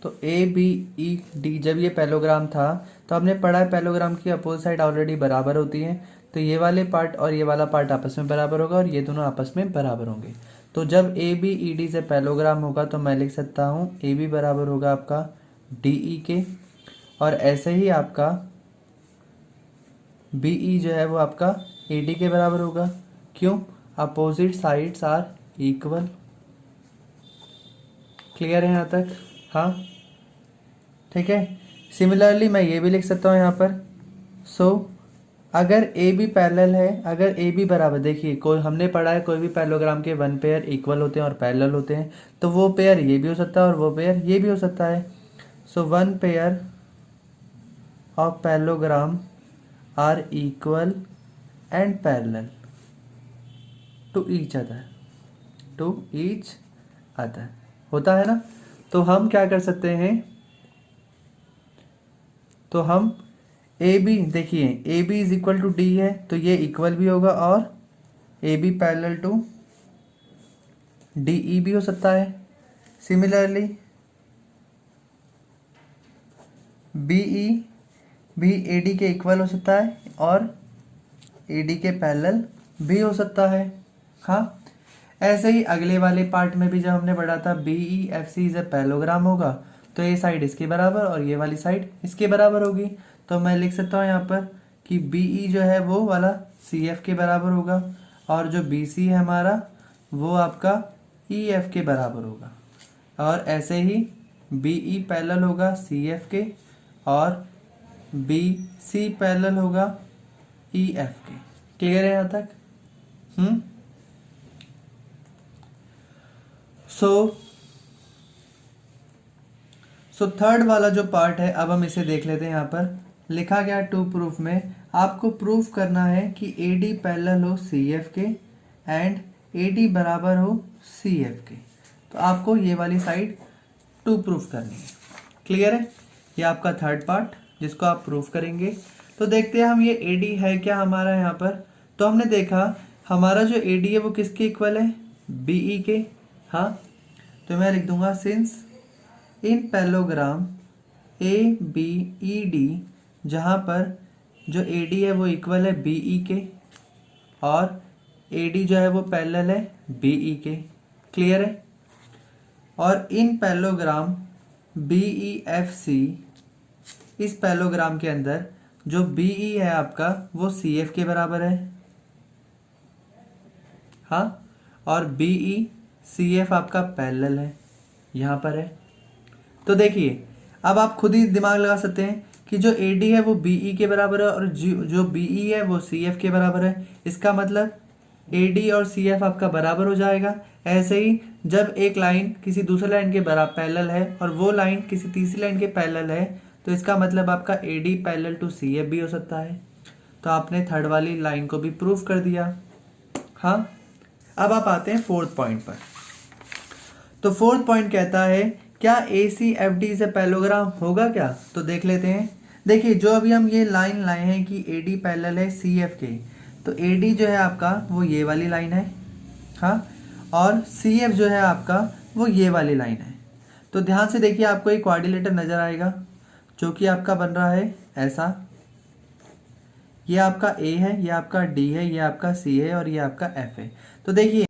तो ए बी ई डी जब ये पैलोग्राम था तो हमने पढ़ा है पैलोग्राम की अपोजिट साइड ऑलरेडी बराबर होती है। तो ये वाले पार्ट और ये वाला पार्ट आपस में बराबर होगा और ये दोनों आपस में बराबर होंगे। तो जब ए बी ई डी से पैलोग्राम होगा तो मैं लिख सकता हूँ ए बी बराबर होगा आपका डी ई के, और ऐसे ही आपका बी ई जो है वो आपका ए डी के बराबर होगा। क्यों? Opposite sides are equal. Clear है यहाँ तक? हाँ ठीक है। सिमिलरली मैं ये भी लिख सकता हूँ यहाँ पर। अगर ए बी पैरेलल है, अगर ए बी बराबर, देखिए कोई हमने पढ़ा है कोई भी पैरेललोग्राम के वन पेयर इक्वल होते हैं और पैरेलल होते हैं, तो वो पेयर ये भी हो सकता है और वो पेयर ये भी हो सकता है। One pair of parallelogram are equal and parallel to each other होता है ना। तो हम क्या कर सकते हैं, तो हम ए बी, देखिए A B is equal to D है तो ये इक्वल भी होगा और A B parallel to D E भी हो सकता है। सिमिलरली बी ई भी ए डी के इक्वल हो सकता है और ए डी के पैरेलल भी हो सकता है। हाँ ऐसे ही अगले वाले पार्ट में भी जब हमने पढ़ा था B E F C is a parallelogram होगा तो ये साइड इसके बराबर और ये वाली साइड इसके बराबर होगी। तो मैं लिख सकता हूँ यहाँ पर कि बी ई जो है वो वाला सी एफ के बराबर होगा और जो बी सी है हमारा वो आपका ई एफ के बराबर होगा, और ऐसे ही बी ई पैरेलल होगा सी एफ के और बी सी पैरेलल होगा ई एफ के। क्लियर है यहाँ तक? सो थर्ड वाला जो पार्ट है अब हम इसे देख लेते हैं। यहाँ पर लिखा गया टू प्रूफ में आपको प्रूफ करना है कि ए डी पैरेलल हो सी एफ के एंड ए डी बराबर हो सी एफ के। तो आपको ये वाली साइड टू प्रूफ करनी है। क्लियर है? ये आपका थर्ड पार्ट जिसको आप प्रूफ करेंगे। तो देखते हैं हम ये ए डी है क्या हमारा यहाँ पर। तो हमने देखा हमारा जो ए डी है वो किसके इक्वल है, बी ई के। हाँ तो मैं लिख दूंगा since in parallelogram A B E D, जहाँ पर जो ए डी है वो इक्वल है बी ई के और ए डी जो है वो पैरेलल है बी ई के। क्लियर है? और in parallelogram B E F C, इस पैरेललोग्राम के अंदर जो बी ई है आपका वो सी एफ के बराबर है। हाँ और बी ई सी एफ आपका पैरेलल है, यहाँ पर है। तो देखिए अब आप खुद ही दिमाग लगा सकते हैं कि जो ए डी है वो बी ई के बराबर है और जो बी ई है वो सी एफ के बराबर है। इसका मतलब ए डी और सी एफ आपका बराबर हो जाएगा। ऐसे ही जब एक लाइन किसी दूसरे लाइन के बराबर पैरेलल है और वो लाइन किसी तीसरी लाइन के पैरेलल है तो इसका मतलब आपका A D parallel to C F भी हो सकता है। तो आपने थर्ड वाली लाइन को भी प्रूफ कर दिया। हाँ अब आप आते हैं फोर्थ पॉइंट पर। तो फोर्थ पॉइंट कहता है क्या ए सी एफ डी से पैरेललोग्राम होगा क्या? तो देख लेते हैं। देखिए जो अभी हम ये लाइन लाए हैं कि ए डी पैरेलल है सी एफ के, तो ए डी जो है आपका वो ये वाली लाइन है। हाँ और सी एफ जो है आपका वो ये वाली लाइन है। तो ध्यान से देखिए आपको एक क्वाड्रिलेटर नजर आएगा जो कि आपका बन रहा है ऐसा। ये आपका ए है, ये आपका डी है, ये आपका सी है और ये आपका एफ है। तो देखिए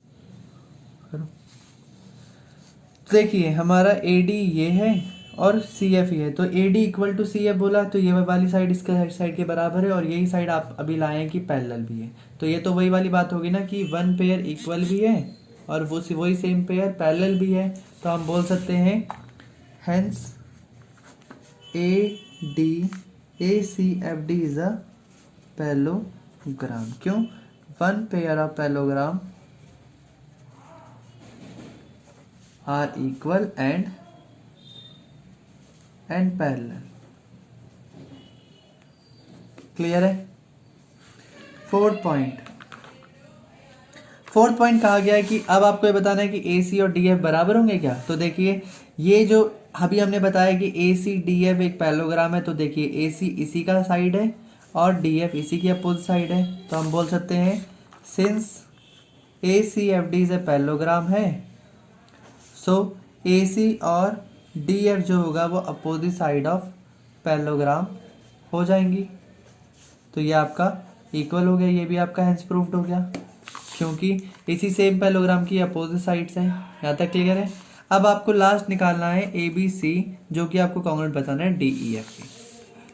हमारा ए डी ये है और सी एफ ये है। तो A D equal to C F बोला तो ये वाली साइड इसके साइड के बराबर है और यही साइड आप अभी लाए हैं कि पैरेलल भी है। तो ये तो वही वाली बात होगी ना कि वन पेयर इक्वल भी है और वो वही सेम पेयर पैरेलल भी है। तो हम बोल सकते हैं hence A C F D is a parallelogram. क्यों? One pair of parallelogram are equal and parallel. Clear है? फोर्थ फोर्थ पॉइंट कहा गया है कि अब आपको ये बताना है कि ए सी और डी एफ बराबर होंगे क्या। तो देखिए ये जो अभी हमने बताया कि ए सी डी एफ एक पैरेललोग्राम है, तो देखिए ए सी इसी का साइड है और डी एफ इसी की अपोजिट साइड है। तो हम बोल सकते हैं since A C F D is a parallelogram है, सो ए सी और डी एफ जो होगा वो अपोजिट साइड ऑफ पैरेललोग्राम हो जाएंगी। तो ये आपका इक्वल हो गया, ये भी आपका हेंस प्रूव्ड हो गया क्योंकि इसी सेम पैरेललोग्राम की अपोजिट साइड्स हैं। यहाँ तक क्लियर है। अब आपको लास्ट निकालना है ए बी सी, जो कि आपको कॉन्ग्रुएंट बताना है डी ई एफ की।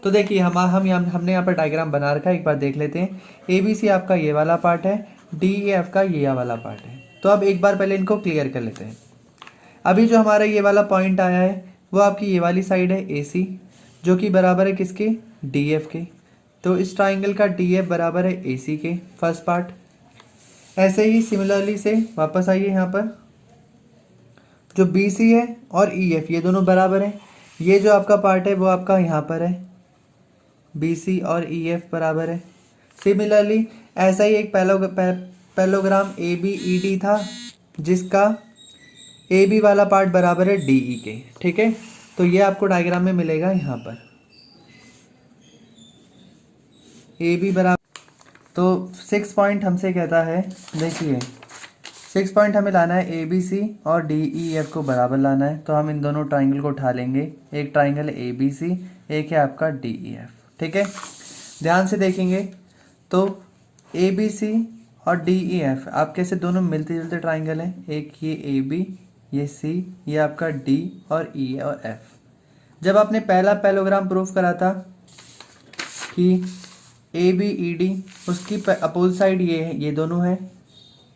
तो देखिए हमने यहाँ पर डायग्राम बना रखा है, एक बार देख लेते हैं। ए बी सी आपका ये वाला पार्ट है, डी ई एफ का ये वाला पार्ट है। तो अब एक बार पहले इनको क्लियर कर लेते हैं। अभी जो हमारा ये वाला पॉइंट आया है वो आपकी ये वाली साइड है ए सी, जो कि बराबर है किसके, डी एफ के। तो इस ट्राइंगल का डी एफ बराबर है ए सी के, फर्स्ट पार्ट। ऐसे ही सिमिलरली से वापस आइए, यहाँ पर जो बी सी है और ई एफ ये दोनों बराबर हैं। ये जो आपका पार्ट है वो आपका यहाँ पर है, बी सी और ई एफ बराबर है। सिमिलरली ऐसा ही एक parallelogram A B E D था, जिसका ए बी वाला पार्ट बराबर है डी ई के। ठीक है, तो ये आपको डायग्राम में मिलेगा यहाँ पर ए बी बराबर। तो 6 पॉइंट हमसे कहता है, देखिए 6 पॉइंट हमें लाना है ए बी सी और डी ई एफ को बराबर लाना है। तो हम इन दोनों ट्राइंगल को उठा लेंगे, एक ट्राइंगल है ए बी सी, एक है आपका डी ई एफ। ठीक है, ध्यान से देखेंगे तो ए बी सी और डी ई एफ आपके से दोनों मिलते जुलते ट्राइंगल हैं। एक ये ए बी, ये सी, ये आपका डी और ई और एफ। जब आपने पहला पैरेललोग्राम प्रूफ करा था कि ए बी ई डी, उसकी अपोजिट साइड ये है, ये दोनों है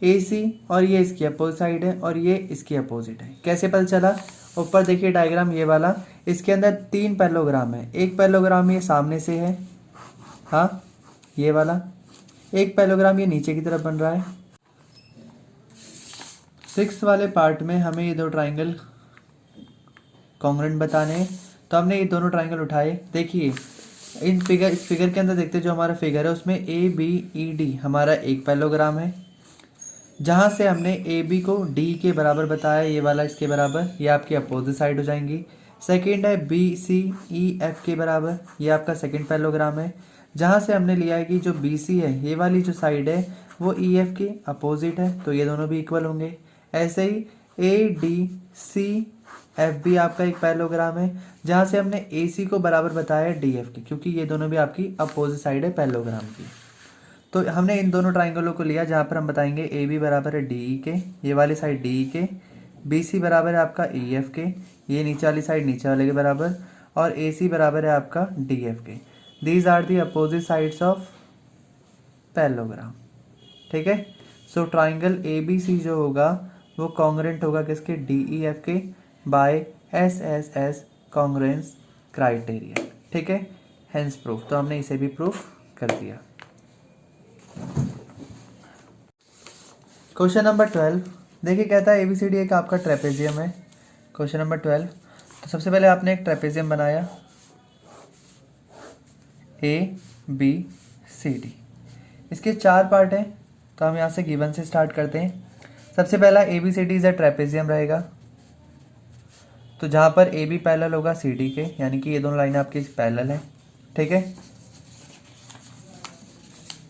ए सी, और ये इसकी अपोजिट साइड है और ये इसकी अपोजिट है। कैसे पता चला, ऊपर देखिए डायग्राम ये वाला, इसके अंदर 3 पैरेललोग्राम है। एक पैरेललोग्राम ये सामने से है, हाँ ये वाला, एक पैरेललोग्राम ये नीचे की तरफ बन रहा है। 6 वाले पार्ट में हमें ये दो ट्राइंगल कॉन्ग्रुएंट बताने हैं, तो हमने ये दोनों ट्राइंगल उठाए। देखिए इस फिगर के अंदर देखते जो हमारा फिगर है उसमें ए बी ई डी हमारा एक पैरेललोग्राम है, जहाँ से हमने ए बी को डी के बराबर बताया, ये वाला इसके बराबर, ये आपकी अपोजिट साइड हो जाएंगी। सेकंड है बी सी ई एफ के बराबर, ये आपका सेकंड पैरेललोग्राम है, जहाँ से हमने लिया है कि जो बी सी है ये वाली जो साइड है वो ई एफ के अपोजिट है, तो ये दोनों भी इक्वल होंगे। ऐसे ही ए डी सी एफ भी आपका एक पैरेललोग्राम है, जहाँ से हमने ए सी को बराबर बताया डी एफ के, क्योंकि ये दोनों भी आपकी अपोजिट साइड है पैरेललोग्राम की। तो हमने इन दोनों ट्राइंगलों को लिया, जहाँ पर हम बताएंगे ए बी बराबर है डी ई के, ये वाली साइड डी ई के, बी सी बराबर है आपका ई एफ के, ये नीचे वाली साइड नीचे वाले के बराबर, और ए सी बराबर है आपका डी एफ के। These are the opposite sides of parallelogram. ठीक है, सो ट्राइंगल ए बी सी जो होगा वो कॉन्ग्रुएंट होगा किसके, डी ई एफ के, by S S S congruence criteria. ठीक है, हेंस प्रूफ। तो हमने इसे भी प्रूफ कर दिया। क्वेश्चन नंबर 12 देखिए, कहता है एबीसीडी एक आपका ट्रेपेजियम है। क्वेश्चन नंबर 12, तो सबसे पहले आपने एक ट्रेपेजियम बनाया ए बी सी डी, इसके 4 पार्ट हैं। तो हम यहाँ से गिवन से स्टार्ट करते हैं। सबसे पहला A B C D is a trapezium रहेगा, तो जहाँ पर ए बी पैरेलल होगा सी डी के, यानी कि ये दोनों लाइनें आपकी पैरेलल हैं। ठीक है,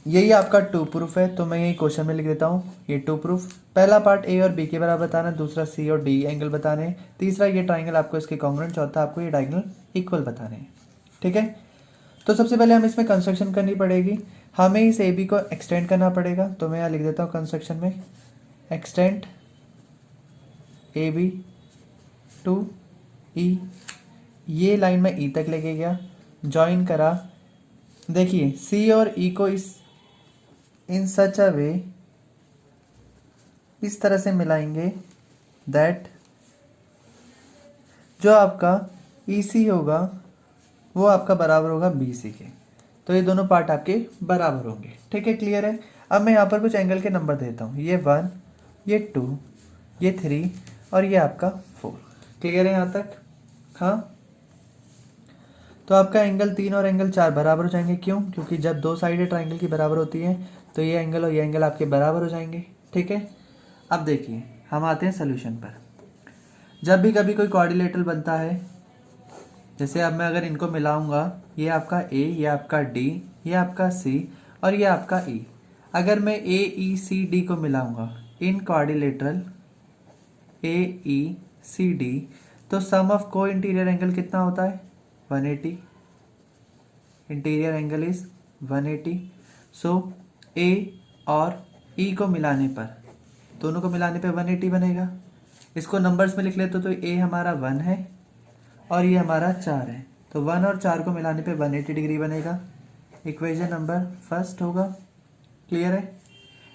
यही आपका 2 प्रूफ है, तो मैं यही क्वेश्चन में लिख देता हूँ ये 2 प्रूफ। पहला पार्ट ए और बी के बराबर बताना, दूसरा सी और डी एंगल बताने, तीसरा ये ट्राइंगल आपको इसके कॉन्ग्रुएंट, चौथा आपको ये डायगोनल इक्वल बताने हैं। ठीक है, तो सबसे पहले हमें इसमें कंस्ट्रक्शन करनी पड़ेगी, हमें इस ए बी को एक्सटेंड करना पड़ेगा। तो मैं यहाँ लिख देता हूँ कंस्ट्रक्शन में, एक्सटेंड ए बी टू ई, ये लाइन में ई तक लेके गया, ज्वाइन करा। देखिए सी और ई को इन सच अ वे, इस तरह से मिलाएंगे दैट जो आपका ई सी होगा वो आपका बराबर होगा बी सी के। तो ये दोनों पार्ट आपके बराबर होंगे। ठीक है, क्लियर है। अब मैं यहाँ पर कुछ एंगल के नंबर देता हूँ, ये 1, ये 2, ये 3 और ये आपका 4। क्लियर है यहाँ तक? हाँ, तो आपका एंगल 3 और एंगल 4 बराबर हो जाएंगे। क्यों? क्योंकि जब दो साइडें ट्राइंगल की बराबर होती हैं तो ये एंगल और ये एंगल आपके बराबर हो जाएंगे। ठीक है। अब देखिए हम आते हैं सोल्यूशन पर। जब भी कभी कोई क्वाड्रिलेटरल बनता है, जैसे अब मैं अगर इनको मिलाऊंगा, ये आपका ए, ये आपका डी, ये आपका सी और ये आपका ई। अगर मैं ए ई सी डी को मिलाऊंगा इन quadrilateral A E C D, तो सम ऑफ को इंटीरियर एंगल कितना होता है 180। Interior angle is 180। सो ए और ई को मिलाने पर, दोनों को मिलाने पे 180 बनेगा। इसको नंबर्स में लिख लेते तो ए हमारा 1 है और ये हमारा 4 है, तो 1 और 4 को मिलाने पे 180 डिग्री बनेगा। इक्वेशन नंबर फर्स्ट होगा। क्लियर है।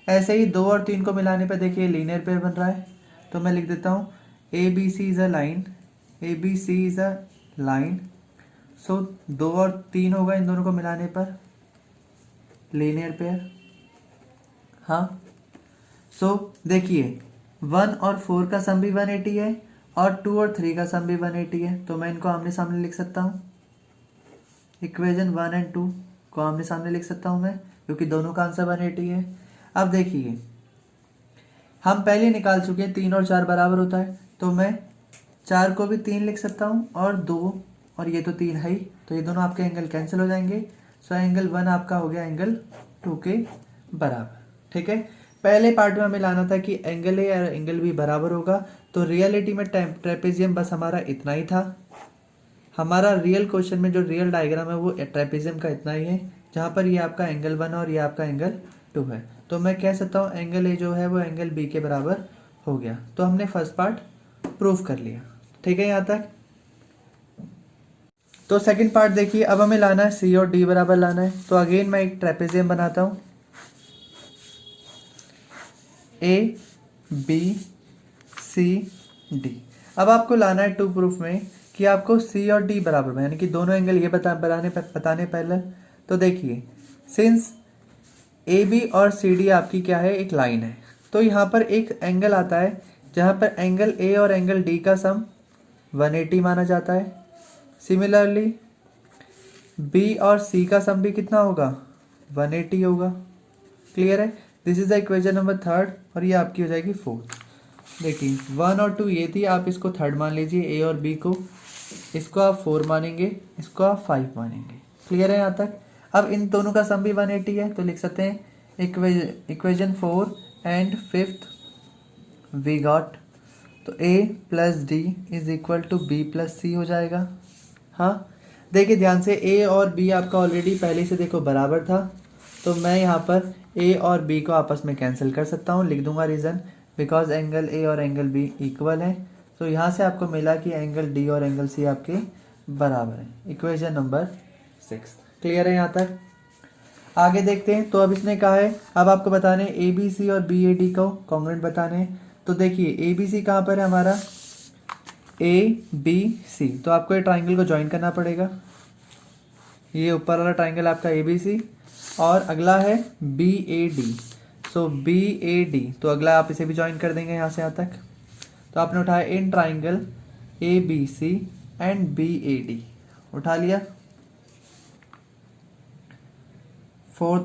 ऐसे ही 2 और 3 को मिलाने पे देखिए लीनियर पेयर बन रहा है, तो मैं लिख देता हूँ A B C is a line, A B C is a line. So 2 और 3 होगा इन दोनों को मिलाने पर लीनियर पेयर। हाँ, सो देखिए 1 और 4 का सम भी 180 है और 2 और 3 का सम भी 180 है, तो मैं इनको आमने सामने लिख सकता हूँ। इक्वेशन 1 एंड 2 को आमने सामने लिख सकता हूँ मैं, क्योंकि दोनों का आंसर 180 है। अब देखिए हम पहले निकाल चुके हैं 3 और 4 बराबर होता है, तो मैं 4 को भी 3 लिख सकता हूँ और 2 और ये तो 3 है ही, तो ये दोनों आपके एंगल कैंसिल हो जाएंगे। सो एंगल 1 आपका हो गया एंगल 2 के बराबर। ठीक है। पहले पार्ट में हमें लाना था कि एंगल ए और एंगल बी बराबर होगा, तो रियलिटी में ट्रेपेजियम बस हमारा इतना ही था। हमारा रियल क्वेश्चन में जो रियल डायग्राम है वो ट्रेपेजियम का इतना ही है, जहाँ पर ये आपका एंगल 1 और ये आपका एंगल 2 है। तो मैं कह सकता हूँ एंगल ए जो है वो एंगल बी के बराबर हो गया। तो हमने फर्स्ट पार्ट प्रूव कर लिया। ठीक है यहाँ तक। तो सेकंड पार्ट देखिए, अब हमें लाना है सी और डी बराबर लाना है। तो अगेन मैं एक ट्रेपेजियम बनाता हूँ, ए बी सी डी। अब आपको लाना है टू प्रूफ में कि आपको सी और डी बराबर में, यानी कि दोनों एंगल ये बताने पहले। तो देखिए सिंस ए बी और सी डी आपकी क्या है, एक लाइन है, तो यहाँ पर एक एंगल आता है जहाँ पर एंगल ए और एंगल डी का सम 180 माना जाता है। सिमिलरली बी और सी का सम भी कितना होगा 180 होगा। क्लियर है। This is the equation number 3 और ये आपकी हो जाएगी 4। देखिए 1 और 2 ये थी, आप इसको 3 मान लीजिए ए और बी को, इसको आप 4 मानेंगे, इसको आप 5 मानेंगे। क्लियर है यहाँ तक। अब इन दोनों का सम भी 180 है, तो लिख सकते हैं equation 4 and 5th we got, तो a plus D is equal to B plus C हो जाएगा। हाँ देखिए ध्यान से, a और b आपका ऑलरेडी पहले से देखो बराबर था, तो मैं यहाँ पर a और b को आपस में कैंसिल कर सकता हूँ। लिख दूंगा रीज़न, बिकॉज एंगल a और एंगल b इक्वल है। तो यहाँ से आपको मिला कि एंगल d और एंगल c आपके बराबर है। Equation number 6। क्लियर है यहाँ तक। आगे देखते हैं। तो अब इसने कहा है अब आपको बताने ए बी सी और बी ए डी को कॉन्ग्रुएंट बताने हैं। तो देखिए ए बी सी कहाँ पर है हमारा, ए बी सी, तो आपको ये ट्राइंगल को ज्वाइन करना पड़ेगा। ये ऊपर वाला ट्राइंगल आपका ए बी सी और अगला है B A D. So B A D, तो अगला आप इसे भी ज्वाइन कर देंगे यहाँ से यहाँ तक। तो आपने उठाया इन triangle A B C and B A D, उठा लिया। थर्ड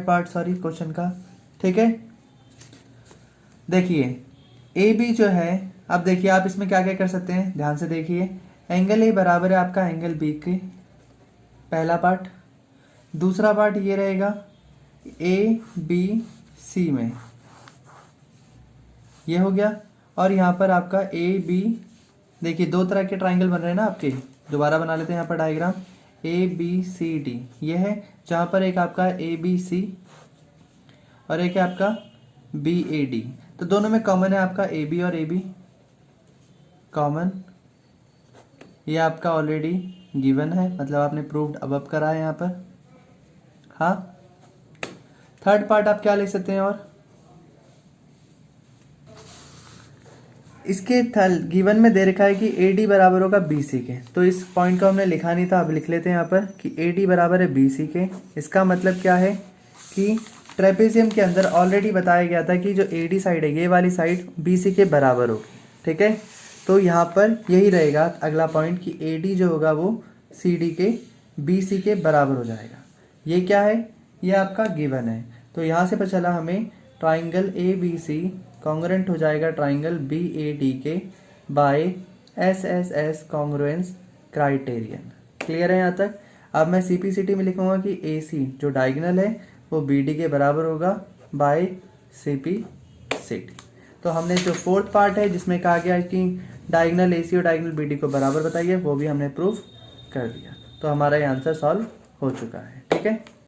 पार्ट क्वेश्चन का। ठीक है। देखिए ए बी जो है, अब देखिए आप इसमें क्या क्या कर सकते हैं, ध्यान से देखिए। एंगल ए बराबर है आपका एंगल बी के, पहला पार्ट। दूसरा पार्ट ये रहेगा ए बी सी में, ये हो गया। और यहाँ पर आपका ए बी, देखिए दो तरह के ट्राइंगल बन रहे हैं ना आपके, दोबारा बना लेते हैं यहाँ पर diagram. A B C D ये है, जहाँ पर एक आपका ए बी सी और एक है आपका बी ए डी। तो दोनों में कॉमन है आपका ए बी और ए बी कॉमन, ये आपका ऑलरेडी गिवन है, मतलब आपने प्रूव्ड अबव करा है यहाँ पर। हाँ, थर्ड पार्ट आप क्या ले सकते हैं, और इसके गिवन में दे रखा है कि ए डी बराबर होगा बी सी के। तो इस पॉइंट को हमने लिखा नहीं था, अब लिख लेते हैं यहाँ पर कि ए डी बराबर है बी सी के। इसका मतलब क्या है कि ट्रेपेजियम के अंदर ऑलरेडी बताया गया था कि जो ए डी साइड है, ये वाली साइड बी सी के बराबर होगी। ठीक है। तो यहाँ पर यही रहेगा अगला पॉइंट कि ए डी जो होगा वो सी डी के बी सी के बराबर हो जाएगा। ये क्या है, ये आपका गिवन है। तो यहाँ से पता चला हमें triangle A B C congruent हो जाएगा ट्राइंगल बी ए डी के by S S S congruence criterion. Clear है यहाँ तक। अब मैं CPCT में लिखूंगा कि AC जो डायगोनल है वो BD के बराबर होगा बाय CPCT। तो हमने जो फोर्थ पार्ट है जिसमें कहा गया है कि डायगोनल AC और डायगोनल BD को बराबर बताइए, वो भी हमने प्रूफ कर दिया। तो हमारा ये आंसर सॉल्व हो चुका है। ठीक है।